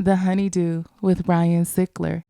The HoneyDew with Ryan Sickler.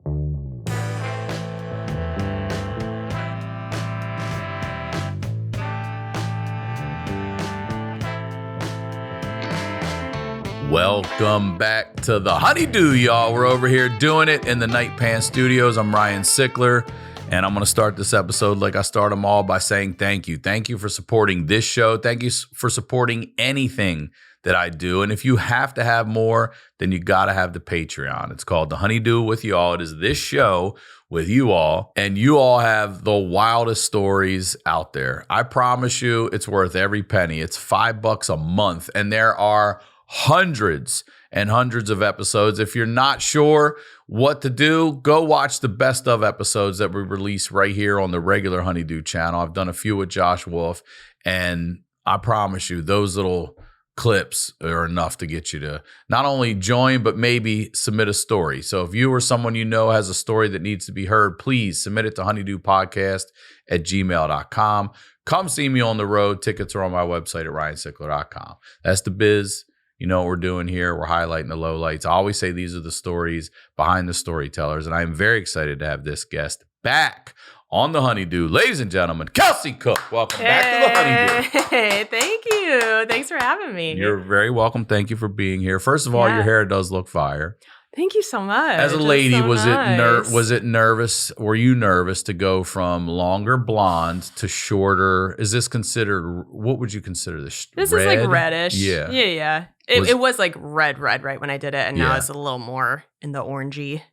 Welcome back to the HoneyDew, y'all. We're over here doing it in the Night Pants Studios. I'm Ryan Sickler, and I'm going to start this episode like I start them all by saying thank you. Thank you for supporting this show. Thank you for supporting anything that I do. And if you have to have more, then you got to have the Patreon. It's called The HoneyDew with y'all. It is this show with you all, and you all have the wildest stories out there. I promise you it's worth every penny. It's $5 a month, and there are hundreds and hundreds of episodes. If you're not sure what to do, go watch the best of episodes that we release right here on the regular HoneyDew channel. I've done a few with Josh Wolf, and I promise you those little clips are enough to get you to not only join, but maybe submit a story. So if you or someone you know has a story that needs to be heard, please submit it to honeydewpodcast@gmail.com. Come see me on the road. Tickets are on my website at ryansickler.com. That's the biz. You know what we're doing here. We're highlighting the lowlights. I always say these are the stories behind the storytellers, and I am very excited to have this guest back on the HoneyDew. Ladies and gentlemen, Kelsey Cook. Welcome back to the HoneyDew. Hey, thank you. Thanks for having me. You're very welcome. Thank you for being here. First of all, your hair does look fire. Thank you so much. As a lady, so was nice. it nervous? Were you nervous to go from longer blonde to shorter? Is this considered, what would you consider this? This red? is like reddish. Yeah. It was like red right when I did it, and now it's a little more in the orangey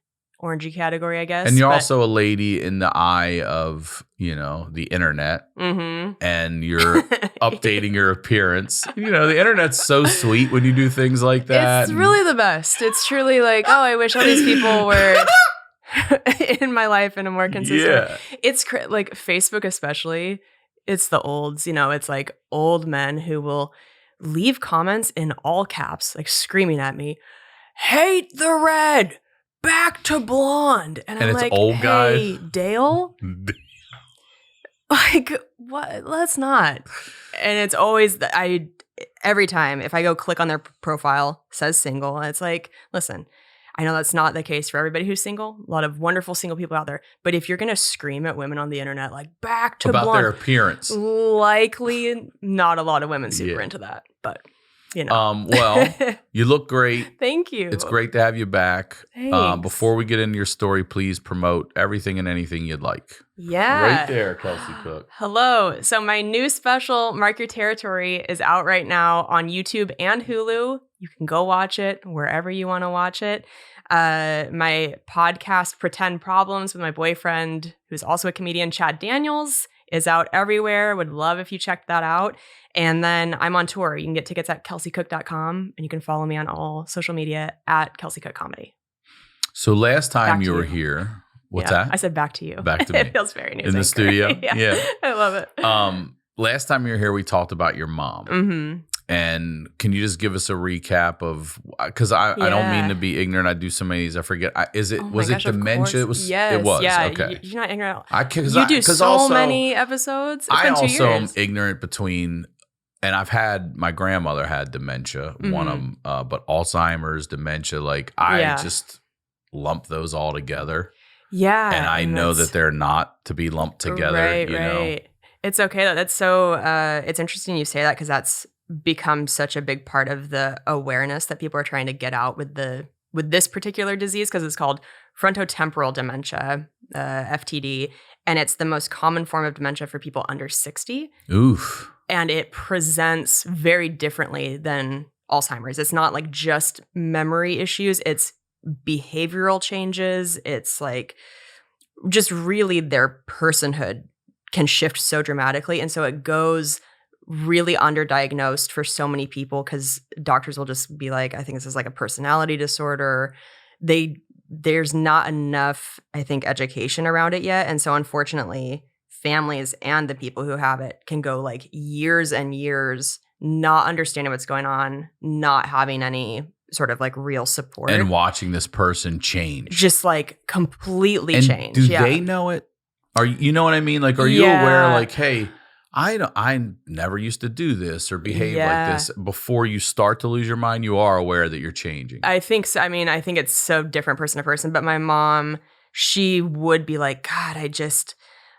category, I guess. And you're also a lady in the eye of, the internet, and you're updating your appearance. The internet's so sweet when you do things like that. It's really the best. It's truly like, oh, I wish all these people were in my life in a more consistent way. It's like Facebook especially. It's the olds, it's like old men who will leave comments in all caps, like screaming at me, "Hate the red! Back to blonde." And I'm it's like, old hey, guys. Dale? Like, what? Let's not. And it's always, every time, if I go click on their profile, says single, and it's like, listen, I know that's not the case for everybody who's single. A lot of wonderful single people out there. But if you're going to scream at women on the internet, like, back to about blonde, their appearance, likely not a lot of women super into that. But, well, you look great. Thank you. It's great to have you back. Thanks. Before we get into your story, please promote everything and anything you'd like. Yeah. Right there, Kelsey Cook. Hello. So my new special, Mark Your Territory, is out right now on YouTube and Hulu. You can go watch it wherever you want to watch it. My podcast, Pretend Problems, with my boyfriend, who's also a comedian, Chad Daniels, is out everywhere. Would love if you checked that out. And then I'm on tour. You can get tickets at kelseycook.com, and you can follow me on all social media at Kelsey Cook Comedy. So last time you were here, what's that? I said back to you. Back to me. It feels very new. In the studio? Yeah. I love it. Last time you were here, we talked about your mom. Mm-hmm. And can you just give us a recap of, because I don't mean to be ignorant. I do so many of these. I forget. Was it dementia? It was. Yes. It was. Yeah. Okay. You're not ignorant. You do so many episodes. It's been 2 years. I also am ignorant between, and my grandmother had dementia, one of them, but Alzheimer's, dementia, I just lump those all together. Yeah. And I know that they're not to be lumped together. Right. It's okay though. That's so, it's interesting you say that, because that's become such a big part of the awareness that people are trying to get out with this particular disease, because it's called frontotemporal dementia, FTD, and it's the most common form of dementia for people under 60. Oof. And it presents very differently than Alzheimer's. It's not like just memory issues. It's behavioral changes. It's like just really their personhood can shift so dramatically. And so it goes really underdiagnosed for so many people, because doctors will just be like, I think this is like a personality disorder. There's not enough, I think, education around it yet. And so unfortunately, families and the people who have it can go like years and years not understanding what's going on, not having any sort of like real support. And watching this person change. Just like completely change. Do they know it? You know what I mean? Like, are you aware, like, hey, I never used to do this or behave Yeah. like this. Before you start to lose your mind, you are aware that you're changing. I think so. I mean, I think it's so different person to person, but my mom, she would be like, God,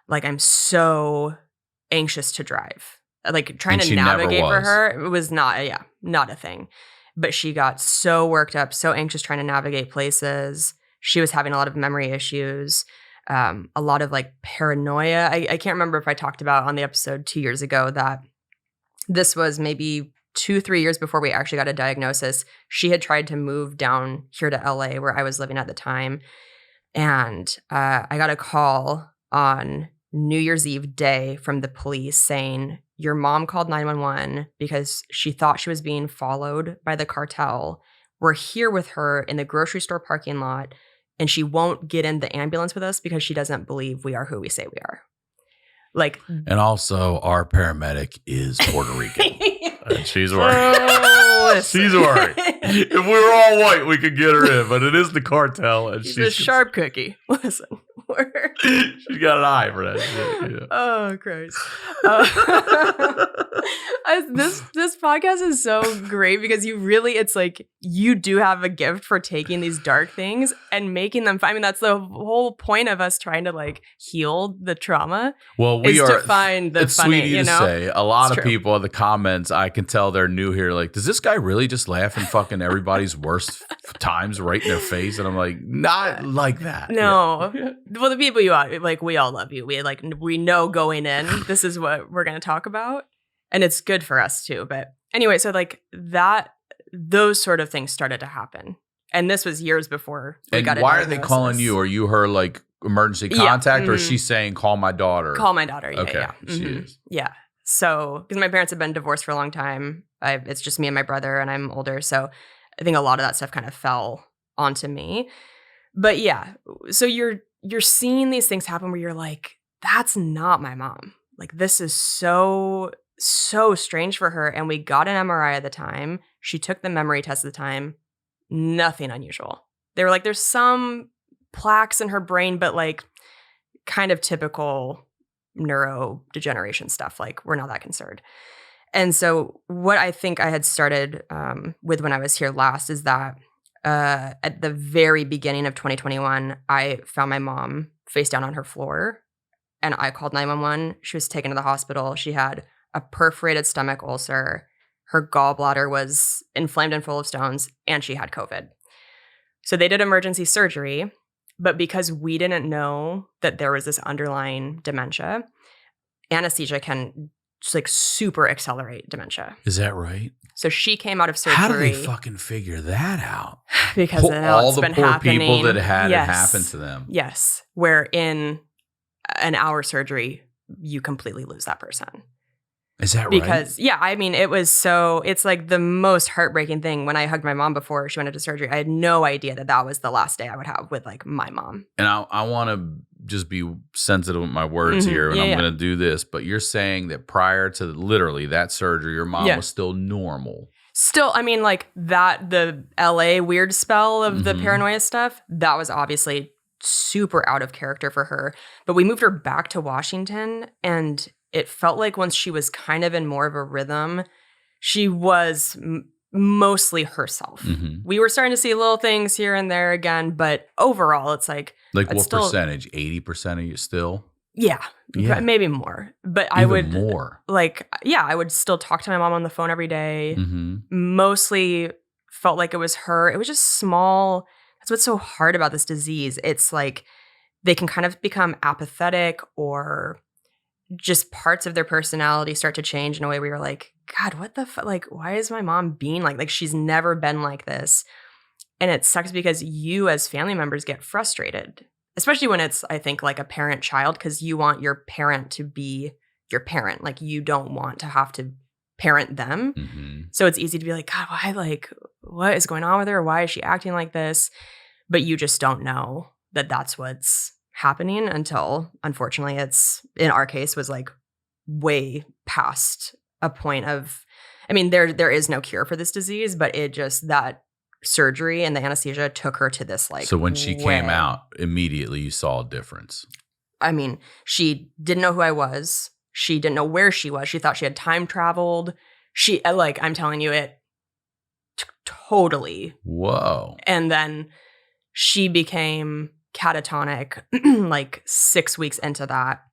I'm so anxious to drive. Like trying And to she never navigate for was. her, it was not a thing. But she got so worked up, so anxious trying to navigate places. She was having a lot of memory issues, a lot of like paranoia. I can't remember if I talked about on the episode 2 years ago that this was maybe 2-3 years before we actually got a diagnosis. She had tried to move down here to LA where I was living at the time. And I got a call on New Year's Eve day from the police saying, your mom called 911 because she thought she was being followed by the cartel. We're here with her in the grocery store parking lot, and she won't get in the ambulance with us because she doesn't believe we are who we say we are. Like, And also, our paramedic is Puerto Rican. And she's worried. listen. She's worried. If we were all white, we could get her in, but it is the cartel, and She's a sharp cookie. Listen, she's got an eye for that shit. Yeah. Oh, Christ. This podcast is so great because it's like you do have a gift for taking these dark things and making them fun. I mean, that's the whole point of us trying to like heal the trauma. Well, we is are. to find the It's funny, sweet of you you to know? say. A lot It's of true. people in the comments, I can tell they're new here. Like, does this guy really just laugh and fucking everybody's worst times right in their face? And I'm like, not like that. No. Yeah. Well, the people you are, like, we all love you. We know going in, this is what we're going to talk about. And it's good for us too. But anyway, so like those sort of things started to happen. And this was years before we And got a why are they diagnosis. calling you? Are you her like emergency Yeah, contact, or is mhm. she saying call my daughter? Call my daughter. Yeah, Okay, yeah. she Mhm. is. Yeah. So, because my parents have been divorced for a long time, it's just me and my brother, and I'm older. So I think a lot of that stuff kind of fell onto me. But yeah, so you're seeing these things happen where you're like, that's not my mom. Like, this is so strange for her. And we got an MRI at the time. She took the memory test at the time. Nothing unusual. They were like, there's some plaques in her brain, but like kind of typical neurodegeneration stuff. Like, we're not that concerned. And so what I think I had started with when I was here last is that at the very beginning of 2021, I found my mom face down on her floor, and I called 911. She was taken to the hospital. She had a perforated stomach ulcer. Her gallbladder was inflamed and full of stones, and she had COVID. So they did emergency surgery, but because we didn't know that there was this underlying dementia, anesthesia can just like super accelerate dementia. Is that right? So she came out of surgery. How do they fucking figure that out? Because all it's the been poor happening. people that had Yes. it happen to them. Yes. Where in an hour surgery, you completely lose that person. Is that right? Because, yeah, I mean, it's like the most heartbreaking thing. When I hugged my mom before she went into surgery, I had no idea that was the last day I would have with like my mom. And I want to just be sensitive with my words Mhm. here, and Yeah, I'm yeah. going to do this. But you're saying that prior to literally that surgery, your mom Yeah. was still normal. Still, I mean, like the LA weird spell of the Mhm. paranoia stuff, that was obviously super out of character for her. But we moved her back to Washington, and it felt like once she was kind of in more of a rhythm, she was mostly herself. Mhm. We were starting to see little things here and there again, but overall, it's like, Like I'd what still- percentage? 80% of you still? yeah, Yeah. maybe more. But I Even would more. like, yeah, I would still talk to my mom on the phone every day. Mm-hmm. Mostly felt like it was her. It was just small. That's what's so hard about this disease. It's like they can kind of become apathetic, or just parts of their personality start to change in a way where you're like, God, what the fuck? Like, why is my mom being like she's never been like this? And it sucks because you as family members get frustrated, especially when it's, I think, like a parent-child, because you want your parent to be your parent. Like, you don't want to have to parent them. Mm-hmm. So it's easy to be like, God, why, like, what is going on with her? Why is she acting like this? But you just don't know that that's what's happening until, unfortunately, it's, in our case, was like way past a point of, I mean, there is no cure for this disease, but it just, that surgery and the anesthesia took her to this, like, So when she way. came out, immediately you saw a difference. I mean, she didn't know who I was. She didn't know where she was. She thought she had time traveled. I'm telling you, it totally. Whoa. And then she became catatonic 6 weeks into that.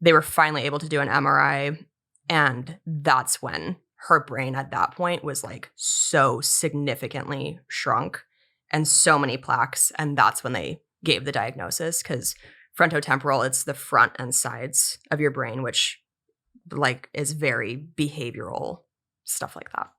They were finally able to do an MRI. And that's when her brain at that point was so significantly shrunk and so many plaques. And that's when they gave the diagnosis, because frontotemporal, it's the front and sides of your brain, which is very behavioral stuff like that.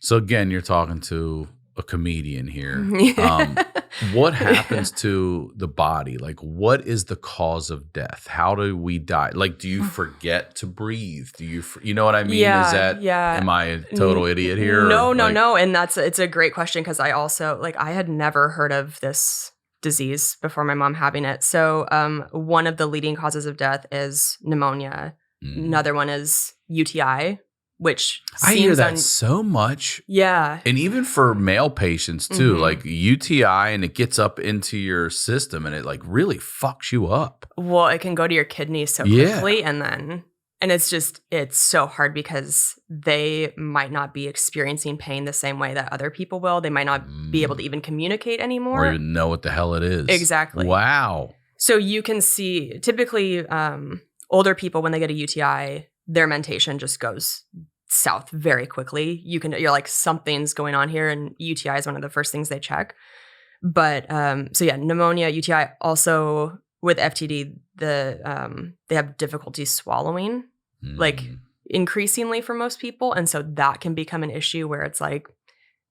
So again, you're talking to a comedian here. Yeah. What happens to the body? What is the cause of death? How do we die? Do you forget to breathe? Do you know what I mean? Yeah, Is that, am I a total idiot here? No. And it's a great question, because I also, I had never heard of this disease before my mom having it. So one of the leading causes of death is pneumonia. Another one is UTI, which I hear that so much. Yeah. And even for male patients too, UTI, and it gets up into your system and it really fucks you up. Well, it can go to your kidneys so quickly, and it's so hard because they might not be experiencing pain the same way that other people will. They might not be able to even communicate anymore. Or even know what the hell it is. Exactly. Wow. So you can see typically older people, when they get a UTI, their mentation just goes south very quickly. You're like, something's going on here, and UTI is one of the first things they check. But pneumonia, UTI. Also with FTD, they have difficulty swallowing, increasingly for most people, and so that can become an issue where it's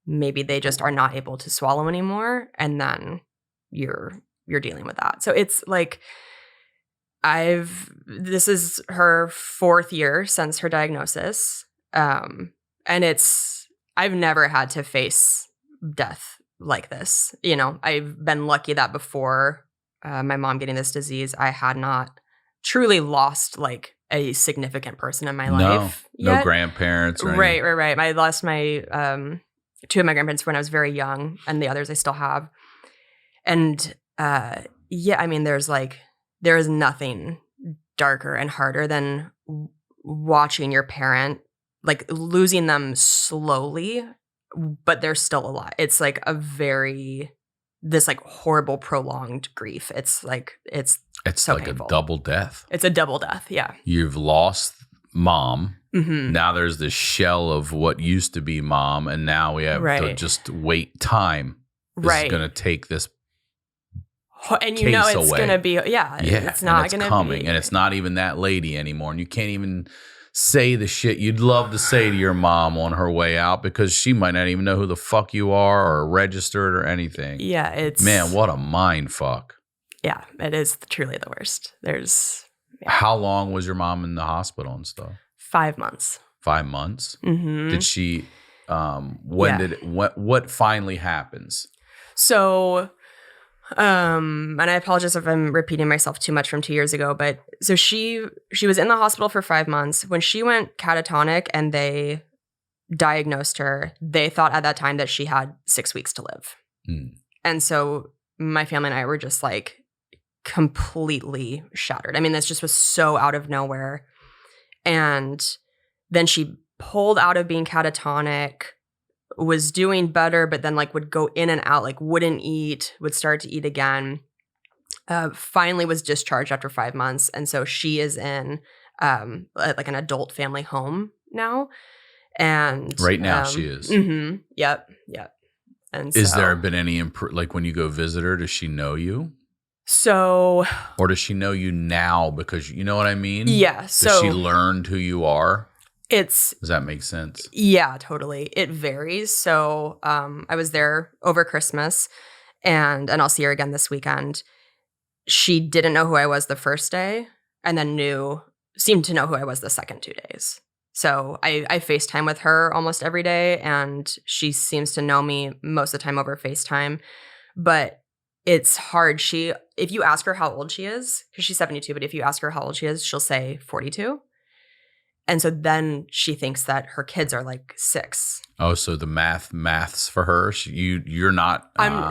maybe they just are not able to swallow anymore, and then you're dealing with that. So it's this is her 4th year since her diagnosis. And I've never had to face death like this. I've been lucky that before my mom getting this disease, I had not truly lost a significant person in my life. No grandparents. Or right. I lost my 2 of my grandparents when I was very young, and the others I still have. And there is nothing darker and harder than watching your parent, losing them slowly, but they're still alive. It's this horrible prolonged grief. It's so painful. A double death. It's a double death. Yeah. You've lost mom. Mm-hmm. Now there's this shell of what used to be mom, and now we have to just wait time. This is going to take this. And it's going to be, it's not going to be coming, and it's not even that lady anymore. And you can't even say the shit you'd love to say to your mom on her way out, because she might not even know who the fuck you are or registered or anything. Yeah, man, what a mind fuck. Yeah, it is truly the worst. How long was your mom in the hospital and stuff? 5 months. 5 months? Mm-hmm. Did she, what finally happens? So, and I apologize if I'm repeating myself too much from 2 years ago, but so she was in the hospital for 5 months. When she went catatonic and they diagnosed her, they thought at that time that she had 6 weeks to live. And so my family and I were just completely shattered. I mean, this just was so out of nowhere. And then she pulled out of being catatonic, was doing better, but then like would go in and out, like wouldn't eat, would start to eat again. Finally was discharged after 5 months. And so she is in like an adult family home now. And right now she is. Mm-hmm, yep. And is there been any like when you go visit her, does she know you? So, or does she know you now because you know what I mean? Yeah. Does she learned who you are? Does that make sense? Yeah, totally. It varies. So I was there over Christmas and I'll see her again this weekend. She didn't know who I was the first day and then seemed to know who I was the second 2 days. So I FaceTime with her almost every day and she seems to know me most of the time over FaceTime. But it's hard. If you ask her how old she is, because she's 72, but if you ask her how old she is, she'll say 42. And so then she thinks that her kids are like 6. Oh, so the maths for her, you're not.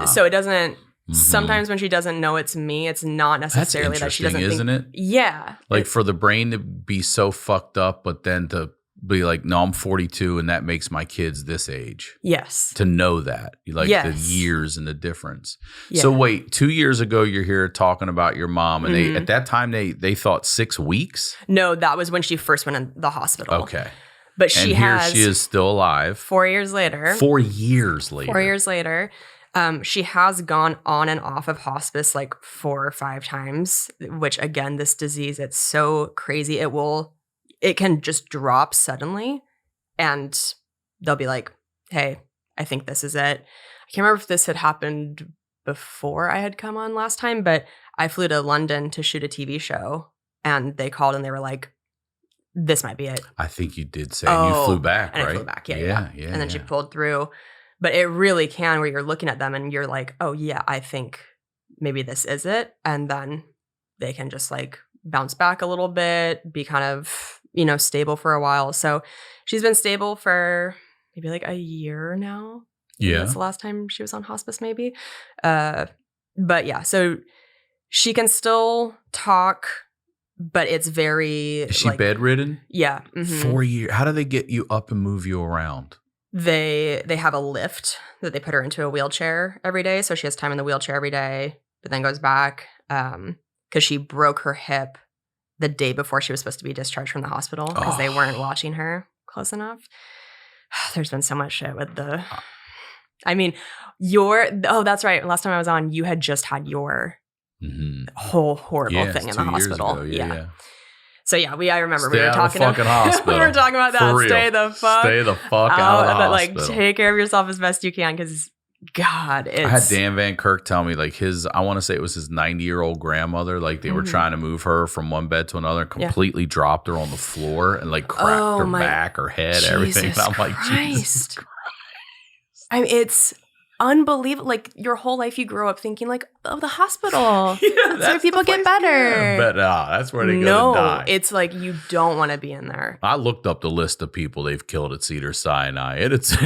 So it doesn't. Sometimes when she doesn't know it's me, it's not necessarily that she doesn't think. Isn't it? Yeah. Like for the brain to be so fucked up, but then to be like, no, I'm 42 and that makes my kids this age. Yes. To know that, like the years and the difference. Yeah. So wait, 2 years ago, you're here talking about your mom, and they at that time they thought 6 weeks. No, that was when she first went in the hospital. Okay, but she is still alive. 4 years later. 4 years later. 4 years later. She has gone on and off of hospice like 4 or 5 times, which again, this disease, it's so crazy. It can just drop suddenly and they'll be like, hey, I think this is it. I can't remember if this had happened before I had come on last time, but I flew to London to shoot a TV show and they called and they were like, this might be it. I think you did say you flew back, and right? I flew back, yeah. And then she pulled through. But it really can, where you're looking at them and you're like, oh, yeah, I think maybe this is it. And then they can just like bounce back a little bit, be kind of, stable for a while. So she's been stable for maybe like a year now. Yeah. That's the last time she was on hospice, maybe. But yeah, so she can still talk, but it's very. Is she bedridden? Yeah. Mm-hmm. 4 years. How do they get you up and move you around? They have a lift that they put her into a wheelchair every day. So she has time in the wheelchair every day, but then goes back because she broke her hip the day before she was supposed to be discharged from the hospital because they weren't watching her close enough. There's been so much shit with the... I mean, that's right. Last time I was on, you had just had your whole horrible thing in the hospital. Ago. Yeah. So yeah, I remember Stay we were talking about hospital. we were talking about that. Stay the fuck out of the hospital. Like take care of yourself as best you can because God, it's... I had Dan Van Kirk tell me like I want to say it was his 90-year-old grandmother. Like they were trying to move her from one bed to another, and completely dropped her on the floor and like cracked her back, her head, Jesus everything. And I'm like, Jesus Christ. I mean, it's unbelievable. Like your whole life you grow up thinking like, oh, the hospital. That's where people get better. But that's where they go to die. It's like you don't want to be in there. I looked up the list of people they've killed at Cedars-Sinai. It's an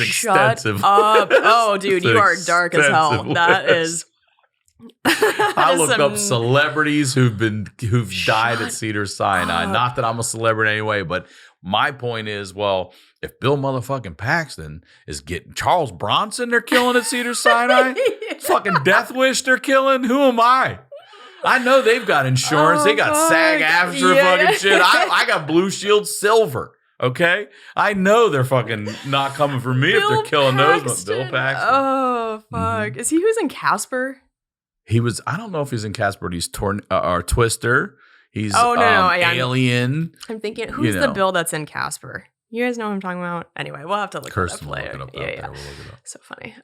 Shut extensive. up. Oh, dude, you are dark as hell. List. That is. I looked up celebrities who've died at Cedars-Sinai. Not that I'm a celebrity anyway, but my point is, well, if Bill motherfucking Paxton is getting Charles Bronson, they're killing at Cedars-Sinai. Fucking Death Wish, they're killing. Who am I? I know they've got insurance. They got SAG-AFTRA fucking shit. I got Blue Shield Silver. Okay, I know they're fucking not coming for me if they're killing those. But Bill Paxton. Oh fuck! Is he who's in Casper? He was. I don't know if he's in Casper. But he's or Twister. He's Alien. I'm thinking, who's the Bill that's in Casper? You guys know what I'm talking about? Anyway, we'll have to look it up later. We'll look it up. So funny.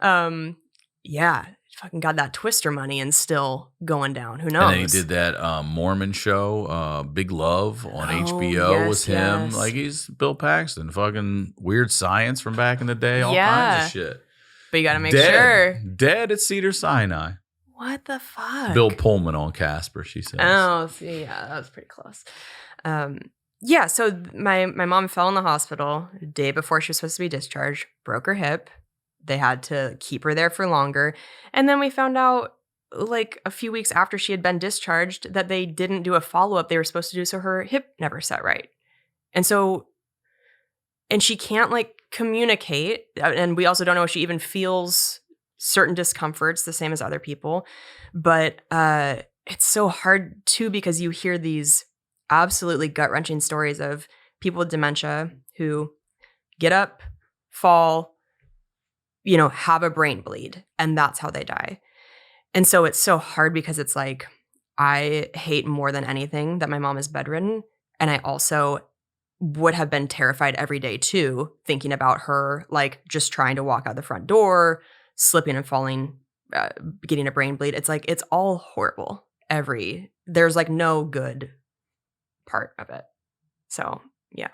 Fucking got that Twister money and still going down. Who knows? And then he did that Mormon show, Big Love on HBO was him. Yes. Like he's Bill Paxton. Fucking Weird Science from back in the day. All kinds of shit. But you got to make sure. Dead at Cedars-Sinai. What the fuck? Bill Pullman on Casper, she says. Oh, see, yeah, that was pretty close. Yeah, so my mom fell in the hospital the day before she was supposed to be discharged, broke her hip. They had to keep her there for longer. And then we found out, like, a few weeks after she had been discharged that they didn't do a follow-up they were supposed to do, so her hip never set right. And she can't, like, communicate. And we also don't know if she even feels certain discomforts the same as other people. But it's so hard, too, because you hear these absolutely gut-wrenching stories of people with dementia who get up, fall, have a brain bleed, and that's how they die. And so it's so hard because it's like, I hate more than anything that my mom is bedridden. And I also would have been terrified every day too, thinking about her, like just trying to walk out the front door, slipping and falling, getting a brain bleed. It's like, it's all horrible. There's like no good part of it. So, yeah.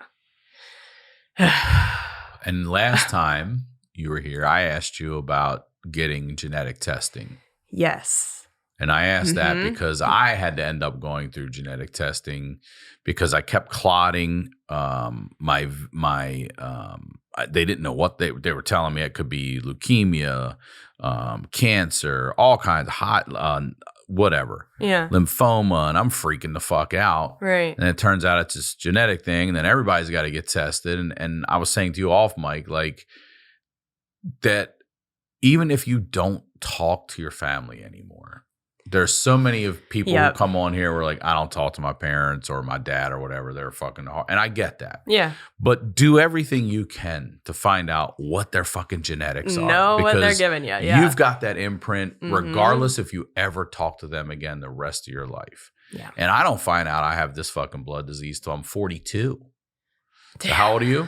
And last time you were here, I asked you about getting genetic testing. Yes. And I asked that because I had to end up going through genetic testing because I kept clotting. My they didn't know what they were telling me. It could be leukemia, cancer, all kinds of whatever. Yeah. Lymphoma. And I'm freaking the fuck out. Right. And it turns out it's this genetic thing. And then everybody's got to get tested. And I was saying to you off mic, like that even if you don't talk to your family anymore, there's so many of people who come on here who are like, I don't talk to my parents or my dad or whatever. They're fucking hard. And I get that. Yeah. But do everything you can to find out what their fucking genetics are. Know what they're giving you. Yeah. You've got that imprint regardless if you ever talk to them again the rest of your life. Yeah. And I don't find out I have this fucking blood disease till I'm 42. So how old are you?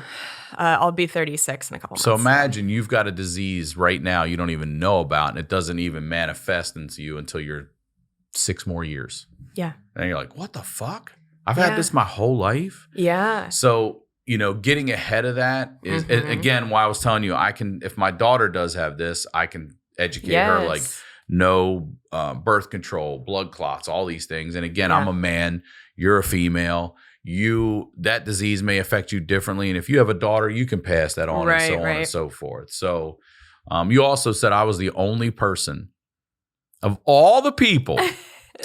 I'll be 36 in a couple months. So imagine you've got a disease right now you don't even know about, and it doesn't even manifest into you until you're 6 more years. Yeah. And you're like, what the fuck? I've had this my whole life? Yeah. So, getting ahead of that is, again, why I was telling you, if my daughter does have this, I can educate her, like, no birth control, blood clots, all these things. And again, I'm a man, you're a female. That disease may affect you differently. And if you have a daughter, you can pass that on and so on and so forth. So you also said I was the only person of all the people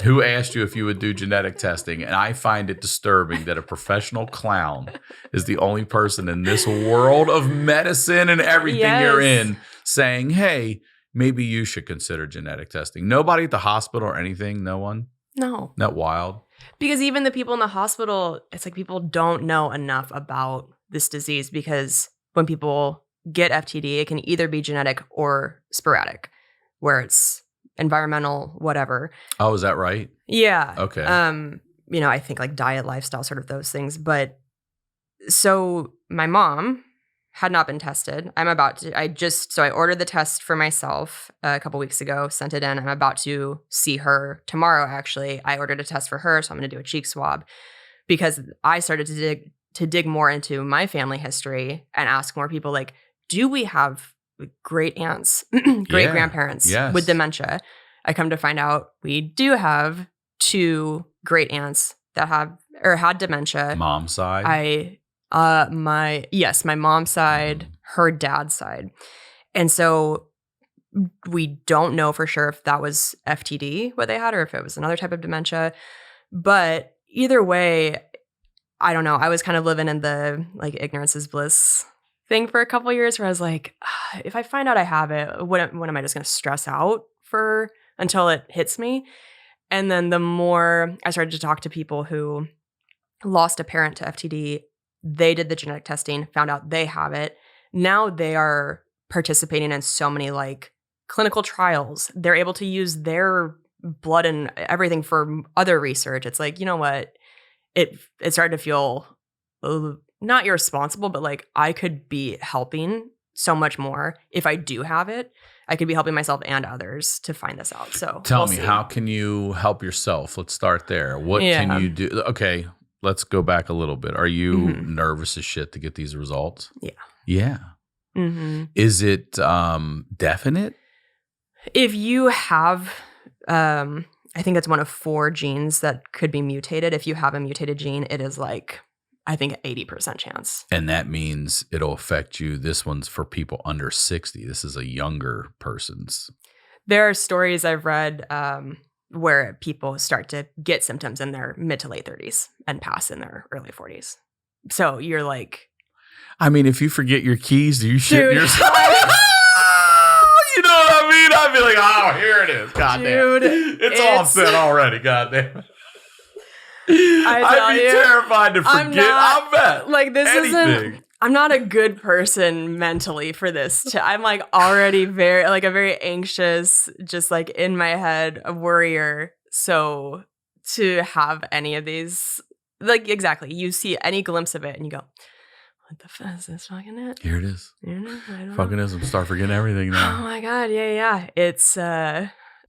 who asked you if you would do genetic testing. And I find it disturbing that a professional clown is the only person in this world of medicine and everything you're in saying, hey, maybe you should consider genetic testing. Nobody at the hospital or anything? No one? No. Not wild? Because even the people in the hospital, it's like people don't know enough about this disease, because when people get FTD, it can either be genetic or sporadic, where it's environmental, whatever. Oh, is that right? Yeah. Okay. I think like diet, lifestyle, sort of those things. But so my mom had not been tested. I ordered the test for myself a couple weeks ago, sent it in. I'm about to see her tomorrow, actually. I ordered a test for her, so I'm going to do a cheek swab, because I started to dig more into my family history and ask more people, like, do we have great aunts, great grandparents with dementia? I come to find out we do have 2 great aunts that had dementia. Mom's side? My mom's side, her dad's side. And so we don't know for sure if that was FTD, what they had, or if it was another type of dementia. But either way, I don't know. I was kind of living in the like ignorance is bliss thing for a couple of years, where I was like, if I find out I have it, what am I just going to stress out for until it hits me? And then the more I started to talk to people who lost a parent to FTD, they did the genetic testing, found out they have it. Now they are participating in so many like clinical trials. They're able to use their blood and everything for other research. It's like, you know what? It started to feel not irresponsible, but like I could be helping so much more if I do have it. I could be helping myself and others to find this out. So tell me, how can you help yourself? Let's start there. What can you do? Okay. Let's go back a little bit. Are you nervous as shit to get these results? Yeah. Yeah. Mm-hmm. Is it definite? If you have, I think it's one of 4 genes that could be mutated. If you have a mutated gene, it is like, I think 80% chance. And that means it'll affect you. This one's for people under 60. This is a younger person's. There are stories I've read where people start to get symptoms in their mid to late 30s and pass in their early 40s. So you're like... I mean, if you forget your keys, do you shit yourself? You know what I mean? I'd be like, oh, here it is. Goddamn. Dude, it's all set already. Goddamn. I'd be terrified to forget. I bet. Like, this isn't... I'm not a good person mentally for this. I'm like already a very anxious, just like in my head, a worrier. So to have any of these, like exactly, you see any glimpse of it and you go, what the fuck is this fucking it? Here it is. I don't fucking know. is. I'm start forgetting everything now. Oh my God. Yeah. It's,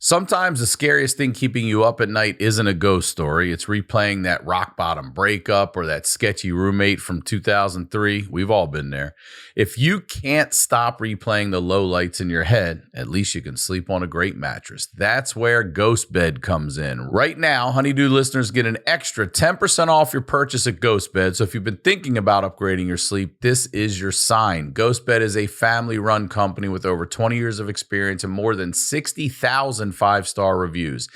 Sometimes the scariest thing keeping you up at night isn't a ghost story. It's replaying that rock bottom breakup or that sketchy roommate from 2003. We've all been there. If you can't stop replaying the lowlights in your head, at least you can sleep on a great mattress. That's where Ghost Bed comes in. Right now, HoneyDew listeners get an extra 10% off your purchase at Ghost Bed. So if you've been thinking about upgrading your sleep, this is your sign. Ghost Bed is a family-run company with over 20 years of experience and more than 60,000 5-star reviews.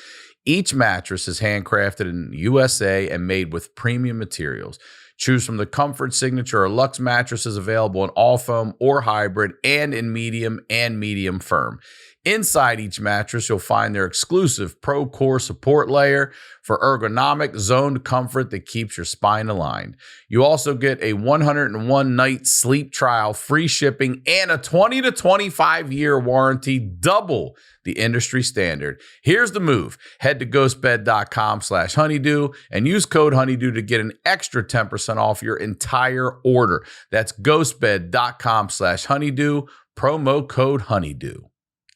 Each mattress is handcrafted in the USA and made with premium materials. Choose from the Comfort, Signature, or Luxe mattresses available in all foam or hybrid and in medium and medium firm. Inside each mattress, you'll find their exclusive Pro Core support layer for ergonomic, zoned comfort that keeps your spine aligned. You also get a 101-night sleep trial, free shipping, and a 20 to 25-year warranty, double the industry standard. Here's the move. Head to ghostbed.com/honeydew and use code honeydew to get an extra 10% off your entire order. That's ghostbed.com/honeydew, promo code honeydew.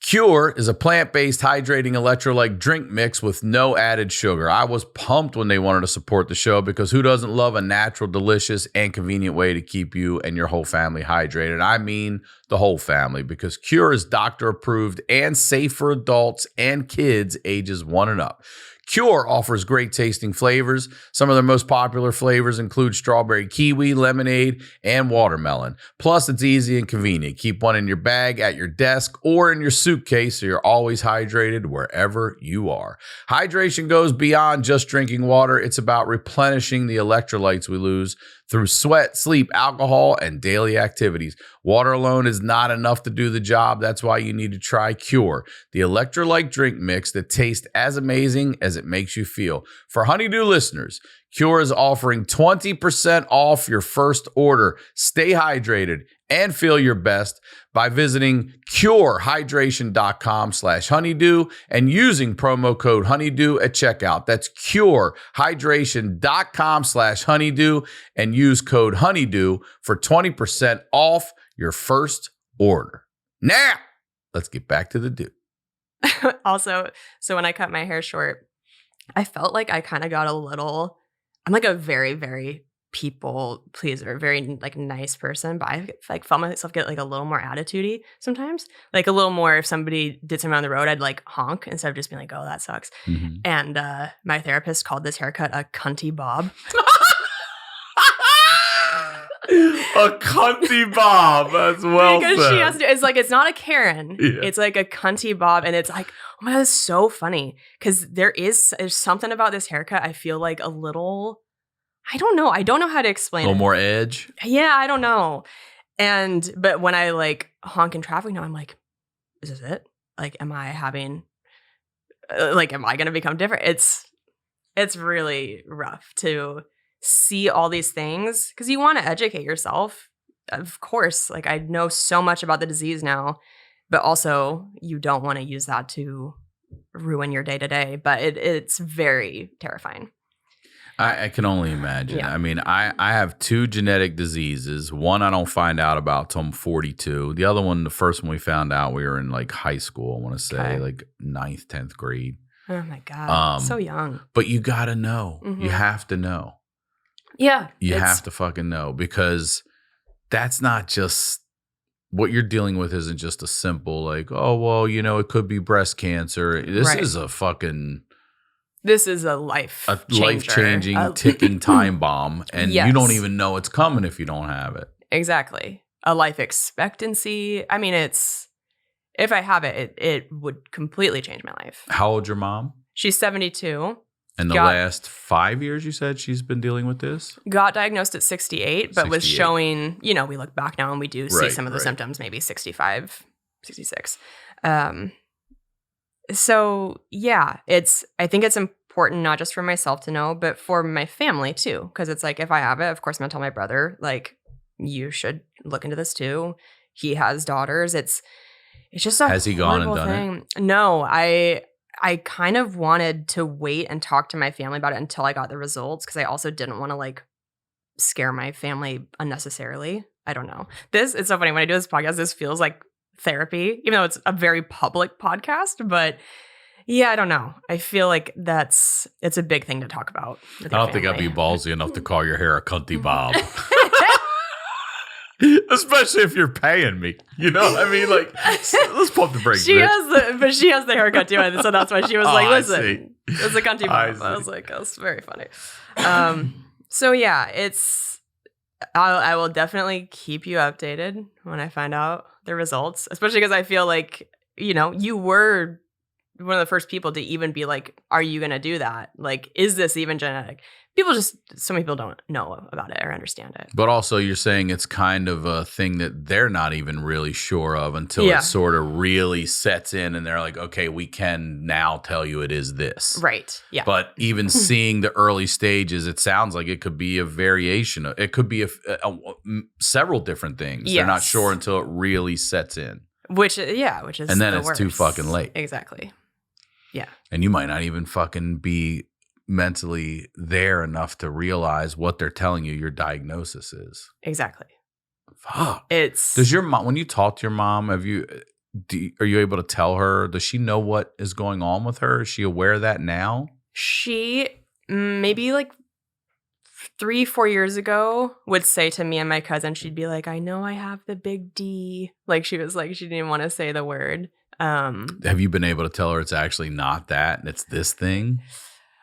Cure is a plant-based hydrating electrolyte drink mix with no added sugar. I was pumped when they wanted to support the show because who doesn't love a natural, delicious, and convenient way to keep you and your whole family hydrated? I mean the whole family, because Cure is doctor-approved and safe for adults and kids ages 1 and up. Cure offers great tasting flavors. Some of their most popular flavors include strawberry kiwi, lemonade, and watermelon. Plus, it's easy and convenient. Keep one in your bag, at your desk, or in your suitcase so you're always hydrated wherever you are. Hydration goes beyond just drinking water. It's about replenishing the electrolytes we lose through sweat, sleep, alcohol, and daily activities. Water alone is not enough to do the job. That's why you need to try Cure, the electrolyte drink mix that tastes as amazing as it makes you feel. For HoneyDew listeners, Cure is offering 20% off your first order. Stay hydrated and feel your best by visiting curehydration.com/honeydew and using promo code honeydew at checkout. That's curehydration.com/honeydew and use code honeydew for 20% off your first order. Now, let's get back to the do. Also, so when I cut my hair short, I felt like I kind of got a little, I'm like a very, very people pleaser, very like nice person, but I like felt myself get like a little more attitude-y sometimes. Like a little more, if somebody did something on the road, I'd like honk instead of just being like, oh, that sucks. Mm-hmm. And my therapist called this haircut a cunty bob. A cunty bob. That's well because said. She has to, it's like, it's not a Karen. Yeah. It's like a cunty bob. And it's like, oh my God, that's so funny. Because there's something about this haircut. I feel like a little, I don't know how to explain it. A little more edge? Yeah, I don't know. But when I like honk in traffic now, I'm like, is this it? Like, am I going to become different? It's really rough to see all these things because you want to educate yourself. Of course, like I know so much about the disease now, but also you don't want to use that to ruin your day to day. But it's very terrifying. I can only imagine. Yeah. I mean, I have 2 genetic diseases. One I don't find out about till I'm 42. The other one, the first one we found out, we were in like high school, I want to say, like 9th, 10th grade. Oh my God. So young. But you got to know. Mm-hmm. You have to know. Yeah. You have to fucking know because that's not just what you're dealing with isn't just a simple like, oh, well, you know, it could be breast cancer. This is a fucking... This is a life-changing, ticking time bomb, and you don't even know it's coming if you don't have it. Exactly. A life expectancy. I mean, if I have it, it would completely change my life. How old's your mom? She's 72. And the last 5 years, you said she's been dealing with this? Got diagnosed at 68, but was showing, we look back now and we do see some of the symptoms, maybe 65, 66. So yeah, I think it's important not just for myself to know, but for my family too. Because it's like, if I have it, of course, I'm gonna tell my brother, like, you should look into this too. He has daughters. It's just a Has he gone and done thing. No, I kind of wanted to wait and talk to my family about it until I got the results because I also didn't want to like scare my family unnecessarily. I don't know. It's so funny when I do this podcast, this feels like therapy, even though it's a very public podcast, but Yeah, I don't know. I feel like it's a big thing to talk about. I don't think I'd be ballsy enough to call your hair a cunty bob. Especially if you're paying me. You know what I mean? Like, let's pump the brakes. She has the haircut too, so that's why she was like, listen, it's a cunty bob. I was like, that's very funny. So yeah, I will definitely keep you updated when I find out the results, especially because I feel like, you were one of the first people to even be like, are you going to do that? Like, is this even genetic? Some people don't know about it or understand it. But also you're saying it's kind of a thing that they're not even really sure of until it sort of really sets in and they're like, okay, we can now tell you it is this. Right. Yeah. But even seeing the early stages, it sounds like it could be a variation. It could be several different things. Yes. They're not sure until it really sets in. Which is and then it's too fucking late. Exactly. Yeah. And you might not even fucking be mentally there enough to realize what they're telling you your diagnosis is. Exactly. Fuck. Does your mom, when you talk to your mom, are you able to tell her? Does she know what is going on with her? Is she aware of that now? She maybe like 3-4 years ago would say to me and my cousin, she'd be like, I know I have the big D. Like she was like, she didn't want to say the word. Have you been able to tell her it's actually not that and it's this thing?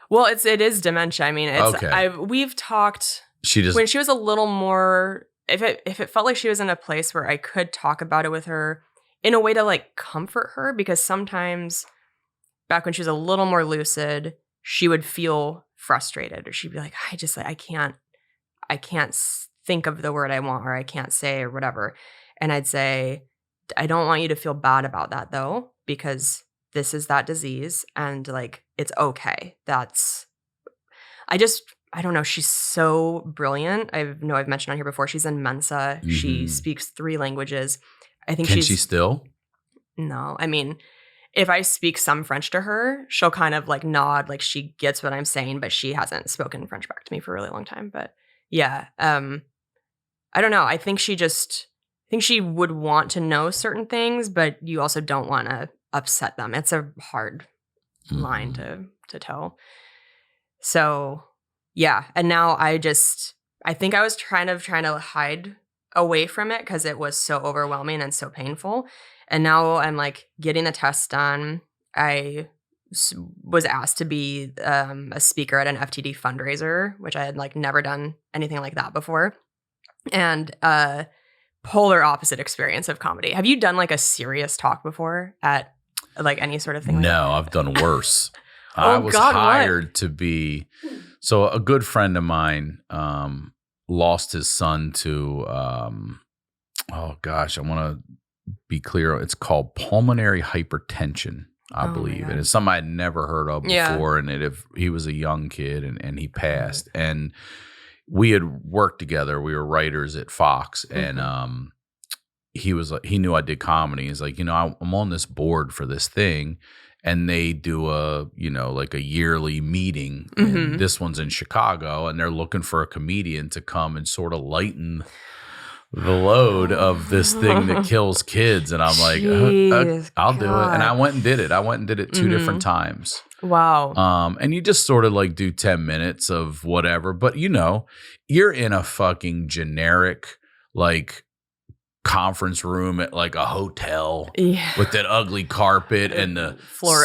Well, it is dementia. I mean, it's okay. We've talked when she was a little more, if it felt like she was in a place where I could talk about it with her in a way to like comfort her, because sometimes back when she was a little more lucid, she would feel frustrated or she'd be like, I can't think of the word I want, or I can't say, or whatever. And I'd say, I don't want you to feel bad about that though, because this is that disease and like, it's okay. I don't know. She's so brilliant. I've mentioned on here before, she's in Mensa. Mm-hmm. She speaks 3 languages. I think Can she still? No. I mean, if I speak some French to her, she'll kind of like nod, like she gets what I'm saying, but she hasn't spoken French back to me for a really long time. But yeah, I don't know. I think she would want to know certain things, but you also don't want to upset them. It's a hard line to toe. So yeah. And now I think I was trying to hide away from it because it was so overwhelming and so painful. And now I'm like getting the test done. I was asked to be a speaker at an FTD fundraiser, which I had like never done anything like that before. And polar opposite experience of comedy. Have you done like a serious talk before at like any sort of thing? No, I've done worse. I was hired to be. So a good friend of mine lost his son to, oh gosh, I want to be clear. It's called pulmonary hypertension, I believe. And it's something I'd never heard of before. And he was a young kid and he passed. And we had worked together. We were writers at Fox. And he was like, he knew I did comedy. He's like, I'm on this board for this thing. And they do like a yearly meeting. Mm-hmm. And this one's in Chicago. And they're looking for a comedian to come and sort of lighten the load of this thing that kills kids. And I'm like, I'll do it. And I went and did it. I went and did it 2 different times. Wow. And you just sort of like do 10 minutes of whatever. But you're in a fucking generic like conference room at like a hotel with that ugly carpet and the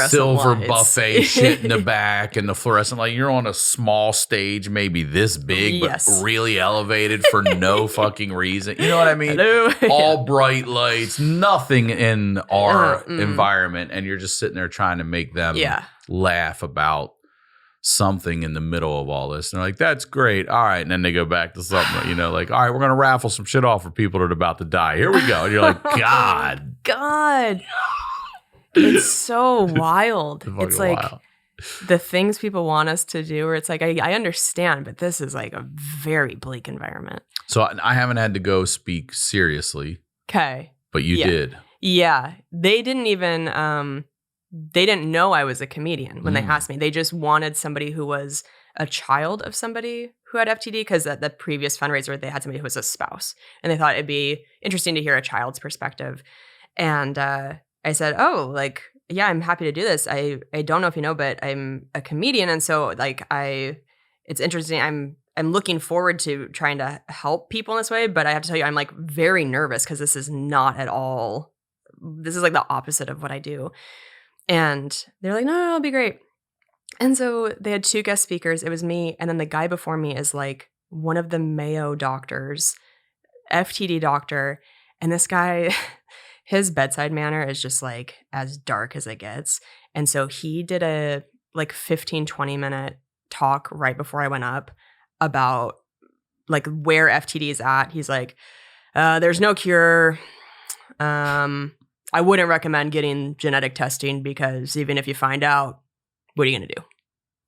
silver lights. Buffet shit in the back and the fluorescent light. You're on a small stage, maybe this big, but really elevated for no fucking reason. You know what I mean? All bright lights, nothing in our environment. And you're just sitting there trying to make them laugh about something in the middle of all this. And they're like, that's great. All right. And then they go back to something, like, all right, we're going to raffle some shit off for people that are about to die. Here we go. And you're like, God. It's so wild. It's like wild. The things people want us to do, where it's like, I understand, but this is like a very bleak environment. So I haven't had to go speak seriously. Okay. But you did. Yeah. They didn't even, they didn't know I was a comedian when they asked me. They just wanted somebody who was a child of somebody who had FTD, because at the previous fundraiser, they had somebody who was a spouse. And they thought it'd be interesting to hear a child's perspective. And I said, yeah, I'm happy to do this. I don't know if you know, but I'm a comedian. And so like it's interesting. I'm looking forward to trying to help people in this way, but I have to tell you, I'm like very nervous because this is not at all, this is like the opposite of what I do. And they're like, no, it'll be great. And so they had 2 guest speakers. It was me. And then the guy before me is like one of the Mayo doctors, FTD doctor. And this guy, his bedside manner is just like as dark as it gets. And so he did a like 15, 20 minute talk right before I went up about like where FTD is at. He's like, there's no cure. I wouldn't recommend getting genetic testing because even if you find out, what are you going to do?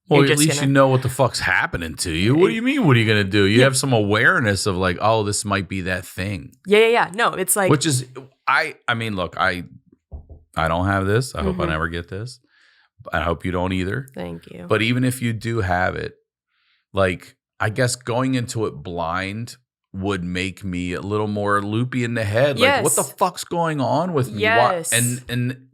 Well, at least you know what the fuck's happening to you. What do you mean? What are you going to do? You have some awareness of like, oh, this might be that thing. Yeah. No, it's like, which is, I mean, look, I don't have this. I hope I never get this. I hope you don't either. Thank you. But even if you do have it, like, I guess going into it blind would make me a little more loopy in the head. Yes. Like, what the fuck's going on with me? Yes.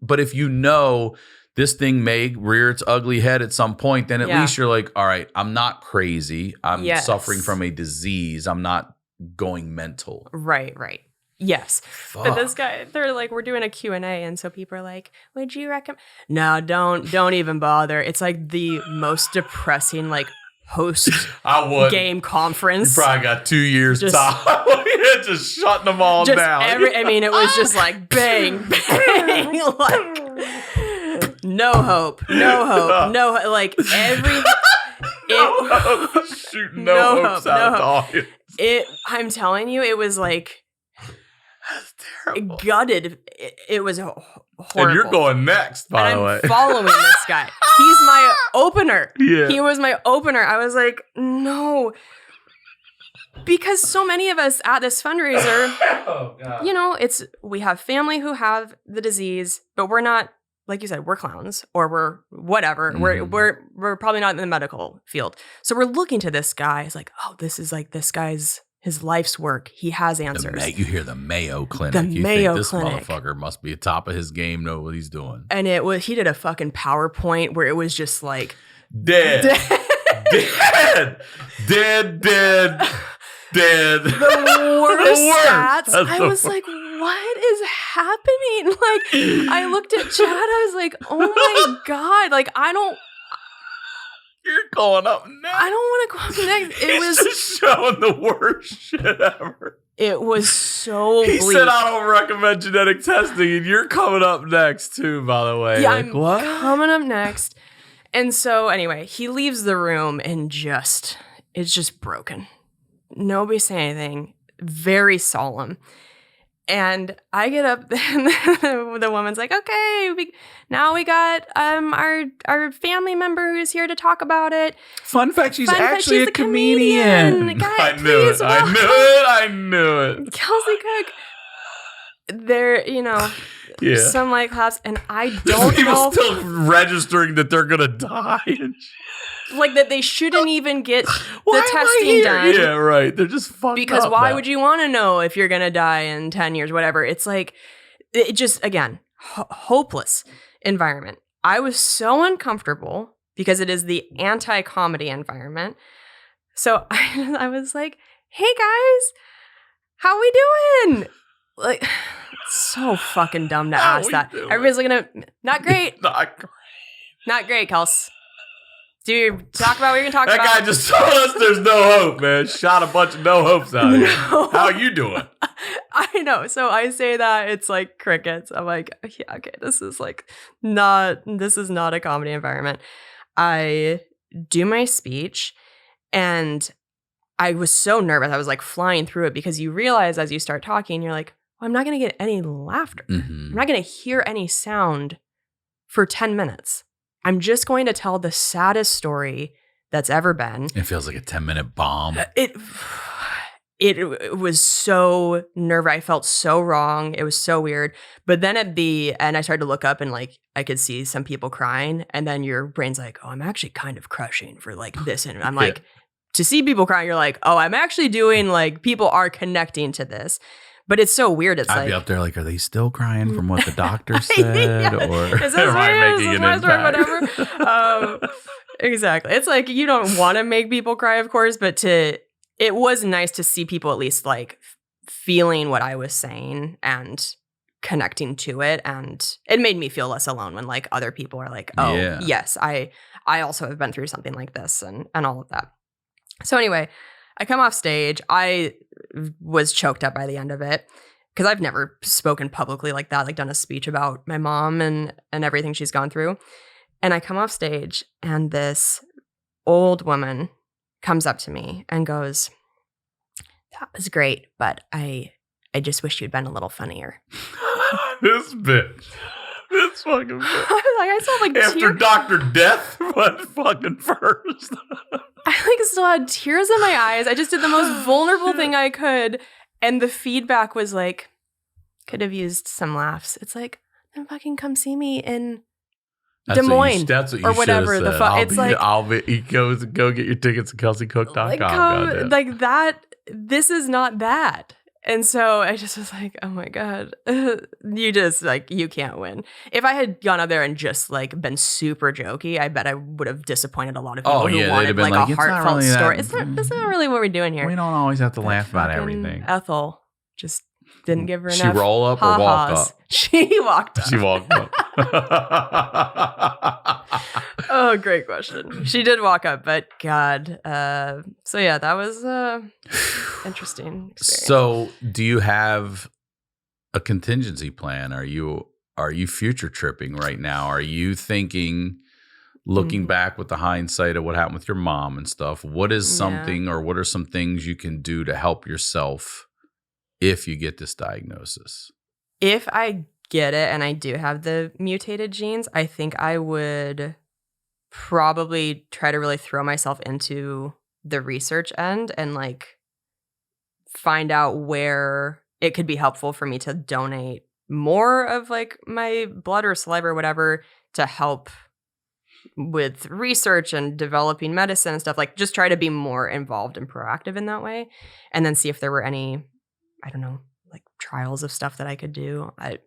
But if you know this thing may rear its ugly head at some point, then at least you're like, all right, I'm not crazy. I'm suffering from a disease. I'm not going mental. Right. Yes. Fuck. But this guy, they're like, we're doing a Q&A. And so people are like, would you recommend? No, don't even bother. It's like the most depressing, like, post-game conference. You probably got 2 years time. Just shutting them all down. It was just like bang, bang. Like, no hope. Like every... Shooting no hopes out of the audience. I'm telling you, it was like... That's terrible. Gutted. It was horrible. And you're going next, by the way. I'm following this guy. He's my opener. Yeah. He was my opener. I was like, no. Because so many of us at this fundraiser, oh, God. you know, we have family who have the disease, but we're not, like you said, we're clowns or we're whatever. We're probably not in the medical field. So we're looking to this guy. It's like, oh, this is like this guy's his life's work. He has answers. You hear the Mayo Clinic. The Mayo think this Clinic. Motherfucker must be at top of his game, know what he's doing. And he did a fucking PowerPoint where it was just like dead. The worst stats. I was like, what is happening? Like, I looked at Chad. I was like, oh my God. Like, You're going up next. I don't want to go up next. It was just showing the worst shit ever. It was so bleak. He said, I don't recommend genetic testing, and you're coming up next, too, by the way. Yeah, like, I'm what? coming up next. And so, anyway, he leaves the room and it's just broken. Nobody saying anything. Very solemn. And I get up, and the woman's like, okay, now we got our family member who's here to talk about it. Fun fact, she's actually a comedian. Guy, I knew it. Kelsey Cook. There, some like claps, and I don't people know. Still registering that they're going to die and like that they shouldn't even get the testing done. Yeah, right. They're just fucked because up why now. would you want to know if you're gonna die in 10 years, whatever? It's like it just again hopeless environment. I was so uncomfortable because it is the anti-comedy environment. So I was like, "Hey guys, how we doing?" Like, so fucking dumb to ask that. Everybody's looking at not great, not great, Kels. Do you talk about what you're going to talk about? That guy just told us there's no hope, man. Shot a bunch of no hopes out here. How are you doing? I know. So I say that, it's like crickets. I'm like, yeah, okay, this is not a comedy environment. I do my speech, and I was so nervous. I was like flying through it because you realize as you start talking, you're like, well, I'm not going to get any laughter. Mm-hmm. I'm not going to hear any sound for 10 minutes. I'm just going to tell the saddest story that's ever been. It feels like a 10-minute bomb. It was so nerve-wracking. I felt so wrong. It was so weird. But then at the end, I started to look up and like I could see some people crying. And then your brain's like, oh, I'm actually kind of crushing for like this. And I'm like, to see people crying, you're like, oh, I'm actually doing like people are connecting to this. But it's so weird. It's I'd be like, up there like, are they still crying from what the doctor said? Yeah. Or Is this am I real? Is making this an my story? impact? Whatever. Exactly. It's like, you don't want to make people cry, of course, but it was nice to see people at least like feeling what I was saying and connecting to it. And it made me feel less alone when like other people are like, oh, Yeah. yes, I also have been through something like this and all of that. So anyway, I come off stage. I was choked up by the end of it because I've never spoken publicly like that, like done a speech about my mom and everything she's gone through. And I come off stage and this old woman comes up to me and goes, that was great, but I just wish you'd been a little funnier. This bitch. This fucking bitch. I still have like After Dr. Death went fucking first. I like still had tears in my eyes. I just did the most vulnerable thing I could. And the feedback was like, could have used some laughs. It's like, then fucking come see me in Des Moines or whatever the fuck. It's like, go get your tickets at kelseycook.com. Like that. This is not that. And so I just was like, oh my God, you just like, you can't win. If I had gone up there and just like been super jokey, I bet I would have disappointed a lot of people who wanted like a heartfelt story. That's not really what we're doing here. We don't always have to laugh about everything. Ethel just didn't give her enough. She roll up or walk up? She walked up. She walked up. Oh, great question. She did walk up, but God. So yeah, that was interesting experience. So do you have a contingency plan? Are you future tripping right now? Are you thinking, looking back with the hindsight of what happened with your mom and stuff, what is something or what are some things you can do to help yourself if you get this diagnosis? If I get it and I do have the mutated genes, I think I would probably try to really throw myself into the research end and like find out where it could be helpful for me to donate more of like my blood or saliva or whatever to help with research and developing medicine and stuff. Like just try to be more involved and proactive in that way, and then see if there were any, I don't know, like trials of stuff that I could do. I don't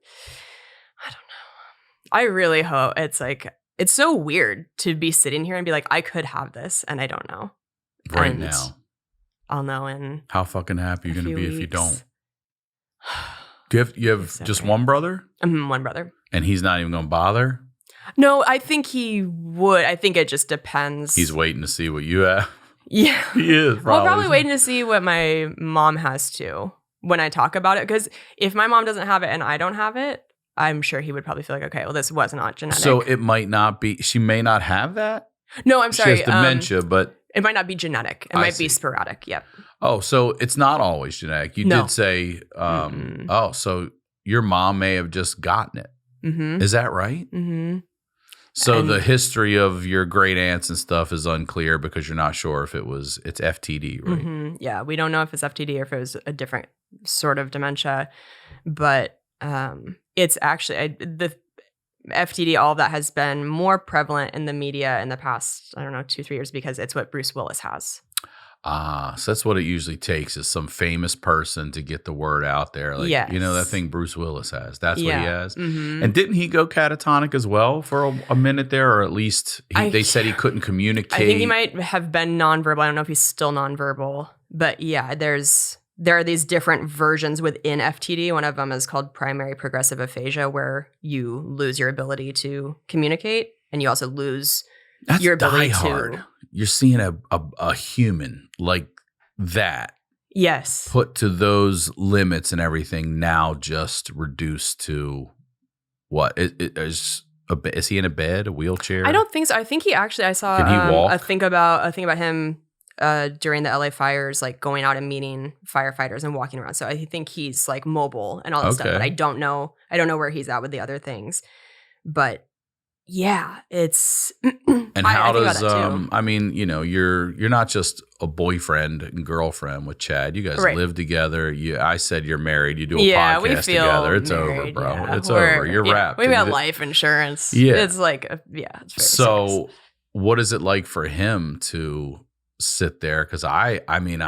know. I really hope it's like, it's so weird to be sitting here and be like, I could have this and I don't know. Right And now. I'll know in How fucking happy are you going to be if you weeks. don't? You have just one brother? One brother. And he's not even going to bother? No, I think he would. I think it just depends. He's waiting to see what you have. Yeah. He is Probably waiting to see what my mom has too when I talk about it. Because if my mom doesn't have it and I don't have it, I'm sure he would probably feel like, okay, well, this was not genetic. So it might not be, she may not have that? No, I'm sorry. She has dementia, but... It might not be genetic. It might be sporadic. Yep. Oh, so it's not always genetic. You did say, oh, so your mom may have just gotten it. Mm-hmm. Is that right? Mm-hmm. So the history of your great aunts and stuff is unclear because you're not sure if it's FTD, right? Mm-hmm. Yeah, we don't know if it's FTD or if it was a different sort of dementia, but it's actually the FTD. All of that has been more prevalent in the media in the past, I don't know, 2-3 years because it's what Bruce Willis has. So that's what it usually takes is some famous person to get the word out there. Like, you know, that thing Bruce Willis has. That's what he has. Mm-hmm. And didn't he go catatonic as well for a minute there? Or at least they said he couldn't communicate. I think he might have been nonverbal. I don't know if he's still nonverbal. But yeah, there are these different versions within FTD. One of them is called primary progressive aphasia, where you lose your ability to communicate and you also lose your ability to... You're seeing a human like that. Yes. Put to those limits and everything now just reduced to what? Is he in a bed, a wheelchair? I don't think so. I think he actually, I saw Can he walk? a thing about him during the LA fires, like going out and meeting firefighters and walking around. So I think he's like mobile and all that stuff, but I don't know where he's at with the other things. But yeah, it's and how does I mean, you know, you're not just a boyfriend and girlfriend with Chad. You guys live together. I said you're married. You do a podcast together. It's married, over, bro. Yeah. It's over. You're wrapped. We've got life insurance. Yeah, it's like it's very so. serious. What is it like for him to sit there? Because I mean,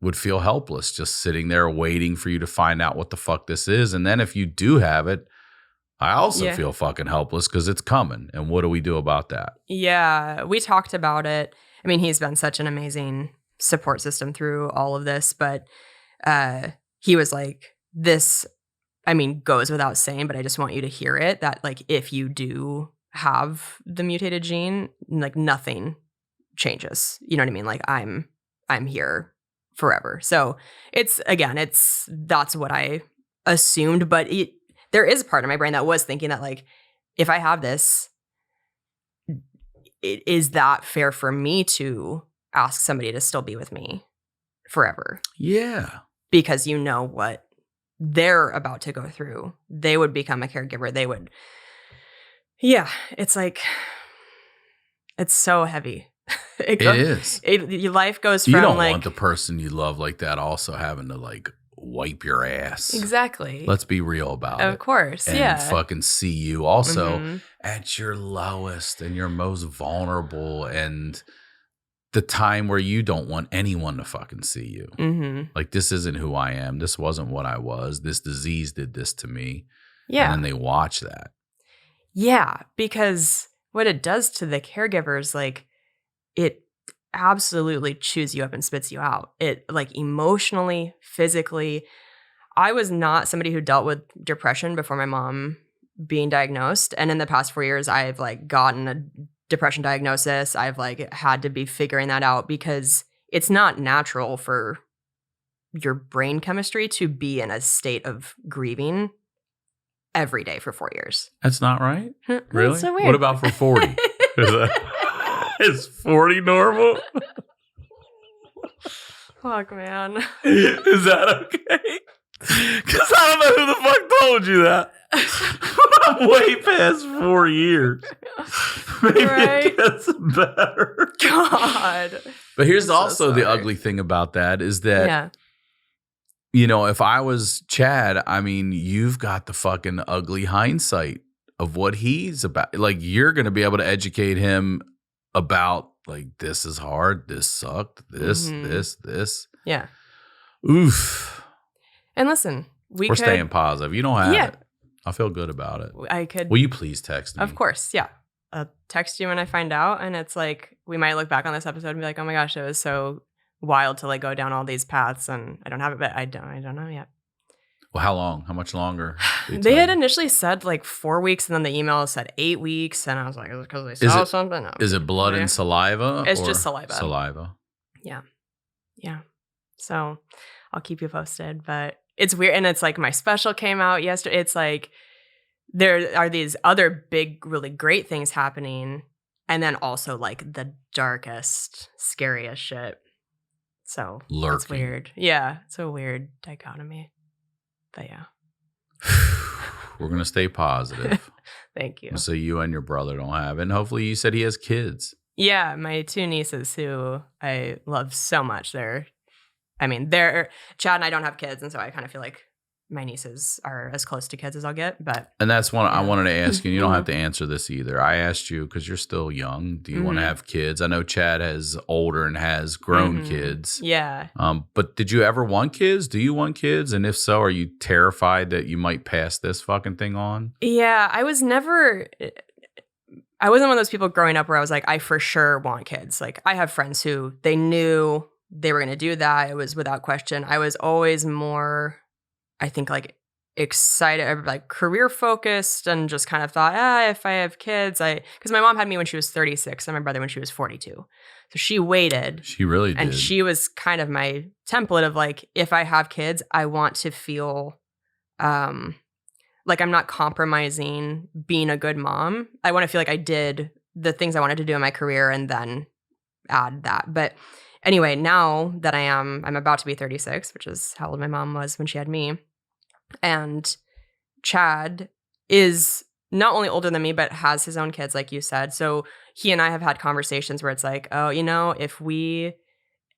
would feel helpless just sitting there waiting for you to find out what the fuck this is. And then if you do have it, I also feel fucking helpless because it's coming. And what do we do about that? Yeah, we talked about it. I mean, he's been such an amazing support system through all of this, but he was like, this, I mean, goes without saying, but I just want you to hear it, that like if you do have the mutated gene, like nothing changes. You know what I mean? Like I'm here forever. So that's what I assumed, but there is a part of my brain that was thinking that like, if I have this, is that fair for me to ask somebody to still be with me forever? Yeah. Because you know what they're about to go through. They would become a caregiver. They would. Yeah. It's like, it's so heavy. It is. Your life goes from you don't like. Want the person you love like that also having to like wipe your ass. Exactly. Let's be real about it. Of course. And fucking see you also at your lowest and your most vulnerable and the time where you don't want anyone to fucking see you. Mm-hmm. Like, this isn't who I am. This wasn't what I was. This disease did this to me. Yeah. And then they watch that. Yeah. Because what it does to the caregivers, like, it absolutely chews you up and spits you out. It like emotionally, physically. I was not somebody who dealt with depression before my mom being diagnosed. And in the past 4 years, I've like gotten a depression diagnosis. I've like had to be figuring that out because it's not natural for your brain chemistry to be in a state of grieving every day for 4 years. That's not right. Really? That's so weird. What about for 40? Is 40 normal? Fuck, man. Is that okay? Because I don't know who the fuck told you that. I'm way past 4 years. Maybe it gets better. God. But here's also the ugly thing about that is that, you know, if I was Chad, I mean, you've got the fucking ugly hindsight of what he's about. Like, you're going to be able to educate him about, like, this is hard, this sucked, this. Yeah. Oof. And listen, we're staying positive. You don't have it. I feel good about it. I could. Will you please text me? Of course, yeah. I'll text you when I find out. And it's like, we might look back on this episode and be like, oh my gosh, it was so wild to like go down all these paths. And I don't have it, but I don't know yet. Well, how long? How much longer? They had initially said like 4 weeks, and then the email said 8 weeks. And I was like, is it because they saw something? No. Is it blood and saliva? It's just saliva. Saliva. Yeah. Yeah. So I'll keep you posted. But it's weird. And it's like my special came out yesterday. It's like there are these other big, really great things happening. And then also like the darkest, scariest shit. So it's weird. Yeah. It's a weird dichotomy. But yeah. We're going to stay positive. Thank you. So you and your brother don't have it. And hopefully you said he has kids. Yeah. My 2 nieces who I love so much. Chad and I don't have kids. And so I kind of feel like my nieces are as close to kids as I'll get. And that's one I wanted to ask you. And you don't have to answer this either. I asked you because you're still young. Do you want to have kids? I know Chad has older and has grown kids. Yeah. But did you ever want kids? Do you want kids? And if so, are you terrified that you might pass this fucking thing on? Yeah. I wasn't one of those people growing up where I was like, I for sure want kids. Like, I have friends who they knew they were going to do that. It was without question. I was always more, I think, like excited, like career focused, and just kind of thought, if I have kids, because my mom had me when she was 36 and my brother when she was 42. So she waited. She really did. And she was kind of my template of like, if I have kids, I want to feel like I'm not compromising being a good mom. I want to feel like I did the things I wanted to do in my career and then add that. But anyway, now that I'm about to be 36, which is how old my mom was when she had me. And Chad is not only older than me, but has his own kids, like you said. So he and I have had conversations where it's like, oh, if we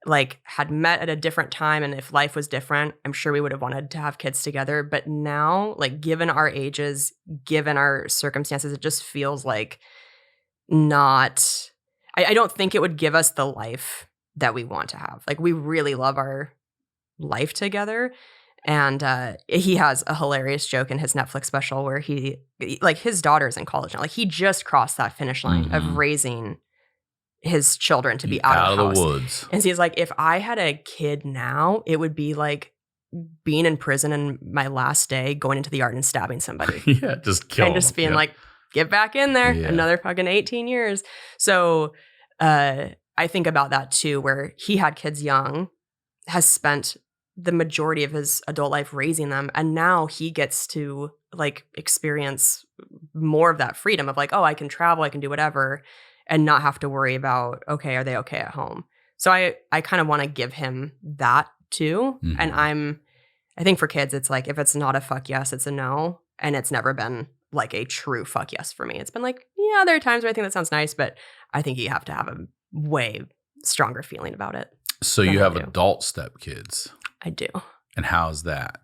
like had met at a different time and if life was different, I'm sure we would have wanted to have kids together. But now, like, given our ages, given our circumstances, it just feels like I don't think it would give us the life that we want to have. Like, we really love our life together. And he has a hilarious joke in his Netflix special where his daughter's in college now. Like he just crossed that finish line of raising his children to be out of the house. Woods. And so he's like, if I had a kid now, it would be like being in prison and my last day going into the yard and stabbing somebody. Yeah, just killing and just them. being like, get back in there. Yeah. Another fucking 18 years. So I think about that too, where he had kids young, has spent the majority of his adult life raising them, and now he gets to like experience more of that freedom of like, oh, I can travel, I can do whatever, and not have to worry about, okay, are they okay at home? So I kind of want to give him that too. And I think for kids, it's like, if it's not a fuck yes, it's a no. And it's never been like a true fuck yes for me. It's been like, yeah, there are times where I think that sounds nice, but I think you have to have a way stronger feeling about it. So you have adult stepkids. I do. And how's that?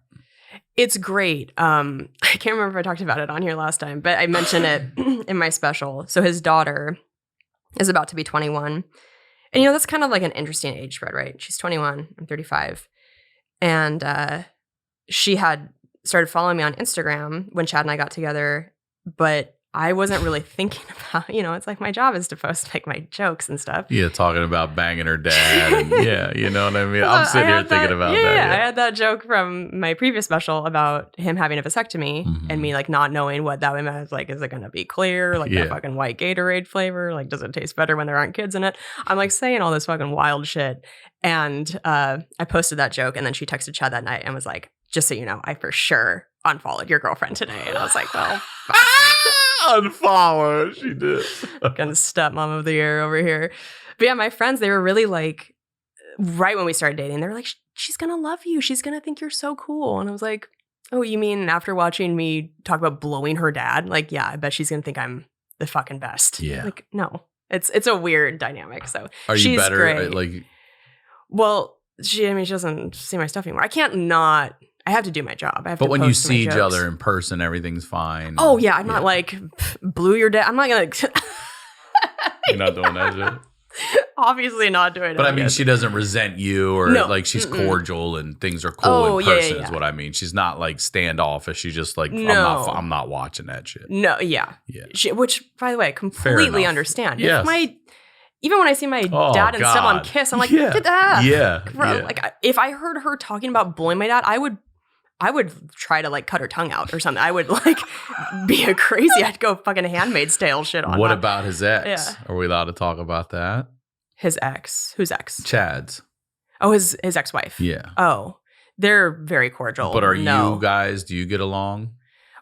It's great. I can't remember if I talked about it on here last time, but I mentioned it in my special. So his daughter is about to be 21. And, that's kind of like an interesting age spread, right? She's 21, I'm 35. And she had started following me on Instagram when Chad and I got together, but I wasn't really thinking about, it's like my job is to post like my jokes and stuff. Yeah, talking about banging her dad. And yeah, you know what I mean? I'm sitting here thinking about that. Yeah, I had that joke from my previous special about him having a vasectomy and me like not knowing what that meant. I was like, is it going to be clear? Like that fucking white Gatorade flavor? Like, does it taste better when there aren't kids in it? I'm like saying all this fucking wild shit. And I posted that joke, and then she texted Chad that night and was like, just so you know, I for sure unfollowed your girlfriend today. And I was like, well, unfollow her. She did. Fucking stepmom of the year over here. But yeah, my friends, they were really like, right when we started dating, they were like, she's going to love you. She's going to think you're so cool. And I was like, oh, you mean after watching me talk about blowing her dad? Like, yeah, I bet she's going to think I'm the fucking best. Yeah. Like, no, it's a weird dynamic. So are you she's better? Great. Like, well, she doesn't see my stuff anymore. I have to do my job. I have but to when post you my see each jokes. other in person, everything's fine. Oh yeah, I'm not like blew your dad. I'm not gonna. You're not doing that shit. Obviously not doing it. But I mean, she doesn't resent you, or like she's cordial and things are cool in person. Is what I mean. She's not like standoffish. She's just like, I'm not watching that shit. No, yeah. Which, by the way, I completely understand. Yes. Even when I see my dad and stepmom kiss, I'm like, get that. Yeah. Like, if I heard her talking about blowing my dad, I would try to like cut her tongue out or something. I would like be a crazy. I'd go fucking Handmaid's Tale shit on. What about his ex? Yeah. Are we allowed to talk about that? His ex? Whose ex? Chad's. Oh, his ex-wife. Yeah. Oh, they're very cordial. But you guys? Do you get along?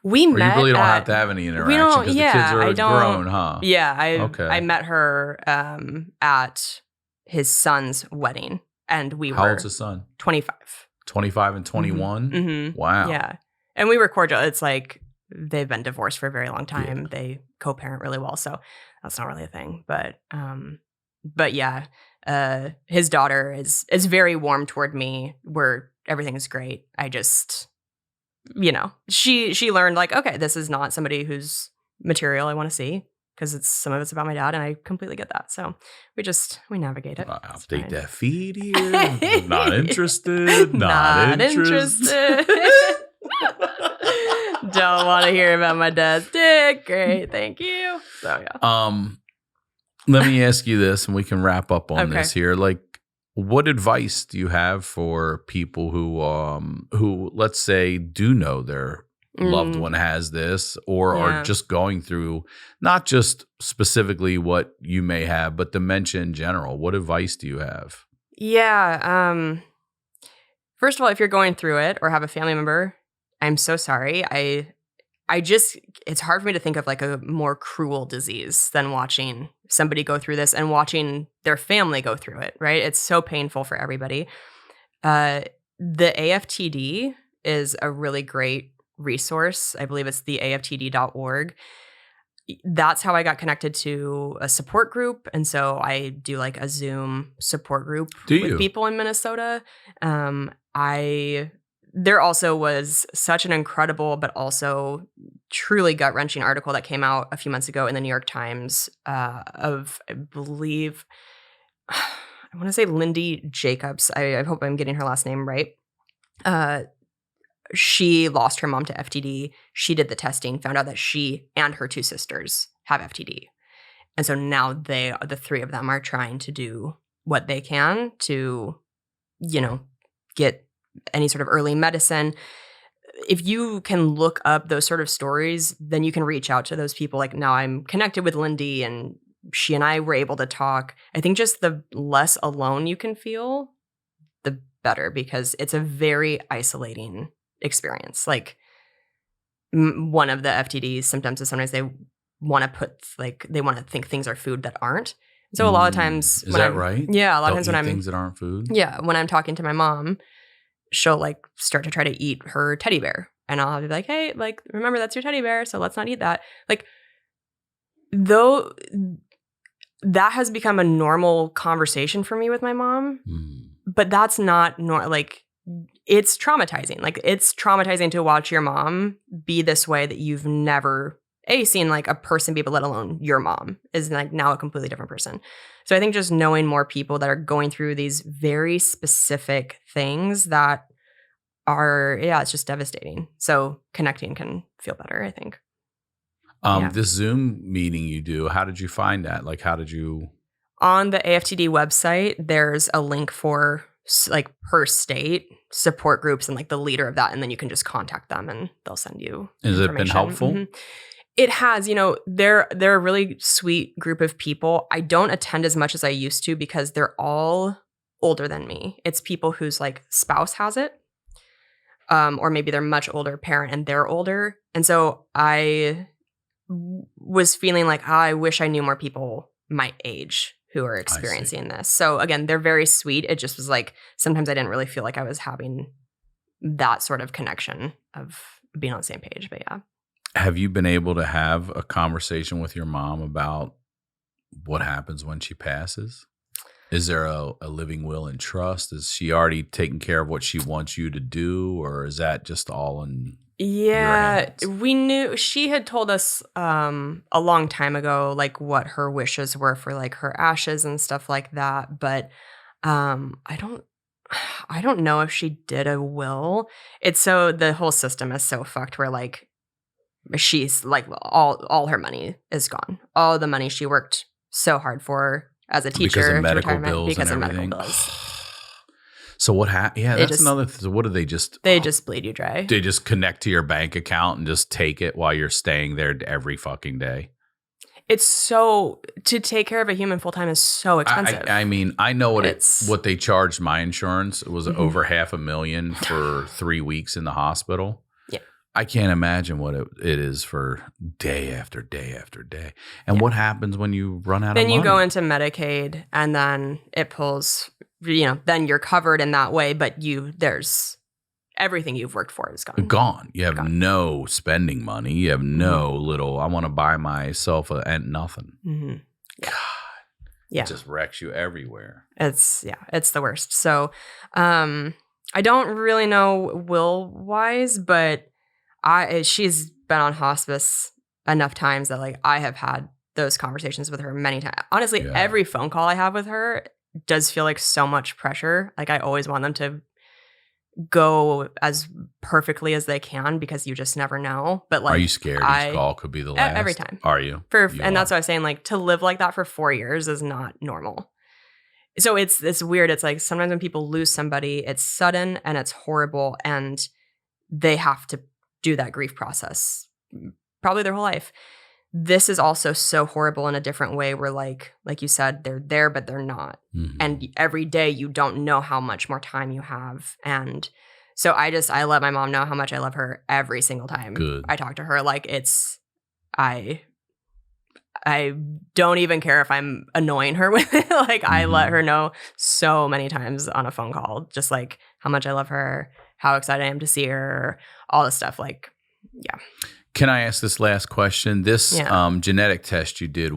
We met. You really don't have to have any interaction because the kids are grown, huh? Yeah, I met her at his son's wedding, and we were. How old's his son? 25. 25 and 21? Mm-hmm. Wow. Yeah. And we were cordial. It's like they've been divorced for a very long time. Yeah. They co-parent really well. So that's not really a thing. But yeah, his daughter is very warm toward me, where everything is great. I just, she learned like, okay, this is not somebody whose material I want to see, because some of it's about my dad, and I completely get that. So we navigate it. I'll update that feed here. Not interested. Not interested. Don't want to hear about my dad's dick. Great, thank you. So yeah. Let me ask you this, and we can wrap up on this here. Like, what advice do you have for people who let's say do know their loved one has this, or are just going through not just specifically what you may have, but dementia in general? What advice do you have? Yeah. First of all, if you're going through it or have a family member, I'm so sorry. It's hard for me to think of like a more cruel disease than watching somebody go through this and watching their family go through it, right? It's so painful for everybody. The AFTD is a really great resource. I believe it's the aftd.org. That's how I got connected to a support group. And so I do like a Zoom support group with people in Minnesota. There also was such an incredible, but also truly gut-wrenching article that came out a few months ago in the New York Times of, I believe, I I want to say Lindy Jacobs. I hope I'm getting her last name right. She lost her mom to FTD. She did the testing, found out that she and her 2 sisters have FTD. And so now the 3 of them are trying to do what they can to, get any sort of early medicine. If you can look up those sort of stories, then you can reach out to those people. Like now I'm connected with Lindy and she and I were able to talk. I think just the less alone you can feel, the better, because it's a very isolating experience. Like one of the FTD symptoms is sometimes they want to think things are food that aren't. So a lot of times, is that right? Yeah, a lot of times when I'm things that aren't food. Yeah, when I'm talking to my mom, she'll like start to try to eat her teddy bear, and I'll be like, "Hey, like remember that's your teddy bear, so let's not eat that." Like, though that has become a normal conversation for me with my mom, but that's not like it's traumatizing. Like it's traumatizing to watch your mom be this way that you've never seen like a person be, but let alone your mom is like now a completely different person. So I think just knowing more people that are going through these very specific things that are, it's just devastating. So connecting can feel better, I think. This Zoom meeting you do, how did you find that? Like, how did you? On the AFTD website, there's a link for like per state support groups and like the leader of that. And then you can just contact them and they'll send you Has it been helpful? Mm-hmm. It has, they're a really sweet group of people. I don't attend as much as I used to because they're all older than me. It's people whose like spouse has it, or maybe they're much older parent and they're older. And so I was feeling like, I wish I knew more people my age who are experiencing this. So again, they're very sweet. It just was like, sometimes I didn't really feel like I was having that sort of connection of being on the same page, but yeah. Have you been able to have a conversation with your mom about what happens when she passes? Is there a living will and trust? Is she already taking care of what she wants you to do, or is that just all in your hands? We knew she had told us a long time ago, like what her wishes were for like her ashes and stuff like that. But I don't know if she did a will. It's so the whole system is so fucked where like she's like all her money is gone. All the money she worked so hard for as a teacher because of medical bills because and of everything. medical bills. So what happened? Yeah, that's another. So what do they just? They just bleed you dry. They just connect to your bank account and just take it while you're staying there every fucking day. It's so to take care of a human full time is so expensive. I mean, I know what they charged my insurance. It was over $500,000 for 3 weeks in the hospital. I can't imagine what it is for day after day after day. And what happens when you run out of money? Then you go into Medicaid and then it pulls, then you're covered in that way, but there's everything you've worked for is gone. Gone. You have no spending money. You have no little, I want to buy myself and nothing. Mm-hmm. God. Yeah. It just wrecks you everywhere. It's the worst. So I don't really know will-wise, but she's been on hospice enough times that like I have had those conversations with her many times. Honestly, every phone call I have with her does feel like so much pressure. Like I always want them to go as perfectly as they can because you just never know. But like, are you scared each call could be the last? Every time. Are you? And that's what I was saying. Like to live like that for 4 years is not normal. So it's weird. It's like sometimes when people lose somebody, it's sudden and it's horrible, and they have to do that grief process probably their whole life. This is also so horrible in a different way where like you said, they're there but they're not. Mm-hmm. And every day you don't know how much more time you have. And so I let my mom know how much I love her every single time I talk to her. Like I don't even care if I'm annoying her with it. Like I let her know so many times on a phone call, just like how much I love her, how excited I am to see her, all this stuff. Like, yeah. Can I ask this last question? This genetic test you did,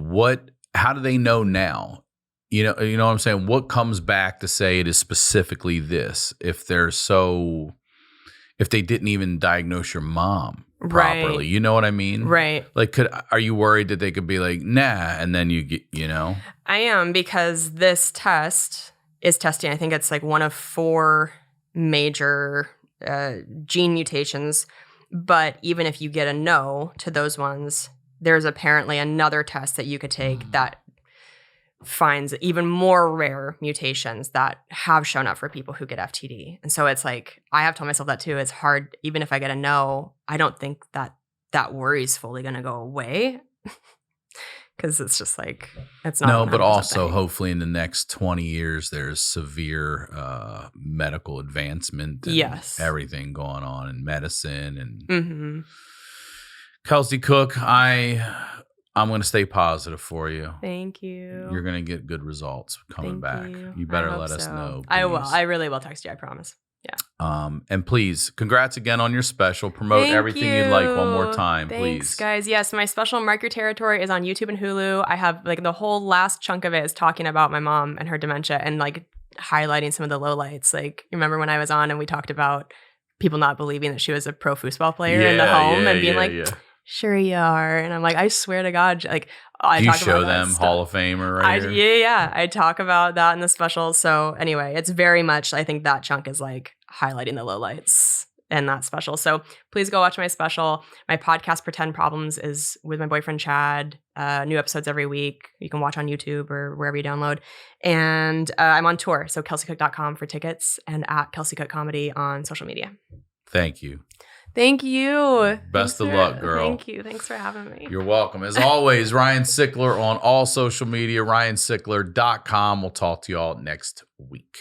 how do they know now? You know what I'm saying? What comes back to say it is specifically this? If they didn't even diagnose your mom properly, right. You know what I mean? Right. Like, are you worried that they could be like, nah, and then you get, I am, because this test is testing. I think it's like one of 4 major gene mutations. But even if you get a no to those ones, there's apparently another test that you could take that finds even more rare mutations that have shown up for people who get FTD. And so it's like, I have told myself that too. It's hard, even if I get a no, I don't think that worry is fully going to go away. Because it's just like, it's not. No, but 100% also thing. hopefully in the next 20 years, there's severe medical advancement and Yes. everything going on in medicine. And Mm-hmm. Kelsey Cook, I'm going to stay positive for you. Thank you. You're going to get good results coming Thank back. you. You better I hope let us so. know. I will. please. I really will text you. I promise. Yeah. And please, congrats again on your special. Promote Thank everything you'd like one more you. time, Thanks, please. guys. Yes, my special Mark Your Territory is on YouTube and Hulu. I have like the whole last chunk of it is talking about my mom and her dementia and like highlighting some of the lowlights. Like, you remember when I was on and we talked about people not believing that she was a pro foosball player in the home and being sure you are. And I'm like, I swear to God, like, I Do you talk show about that them stuff. Hall of Famer right here? Yeah. I talk about that in the special. So anyway, it's very much, I think that chunk is like highlighting the lowlights in that special. So please go watch my special. My podcast, Pretend Problems, is with my boyfriend, Chad. New episodes every week. You can watch on YouTube or wherever you download. And I'm on tour. So kelseycook.com for tickets and at Kelsey Cook Comedy on social media. Thank you. Thank you. Best of luck, girl. Thank you. Thanks for having me. You're welcome. As always, Ryan Sickler on all social media, ryansickler.com. We'll talk to you all next week.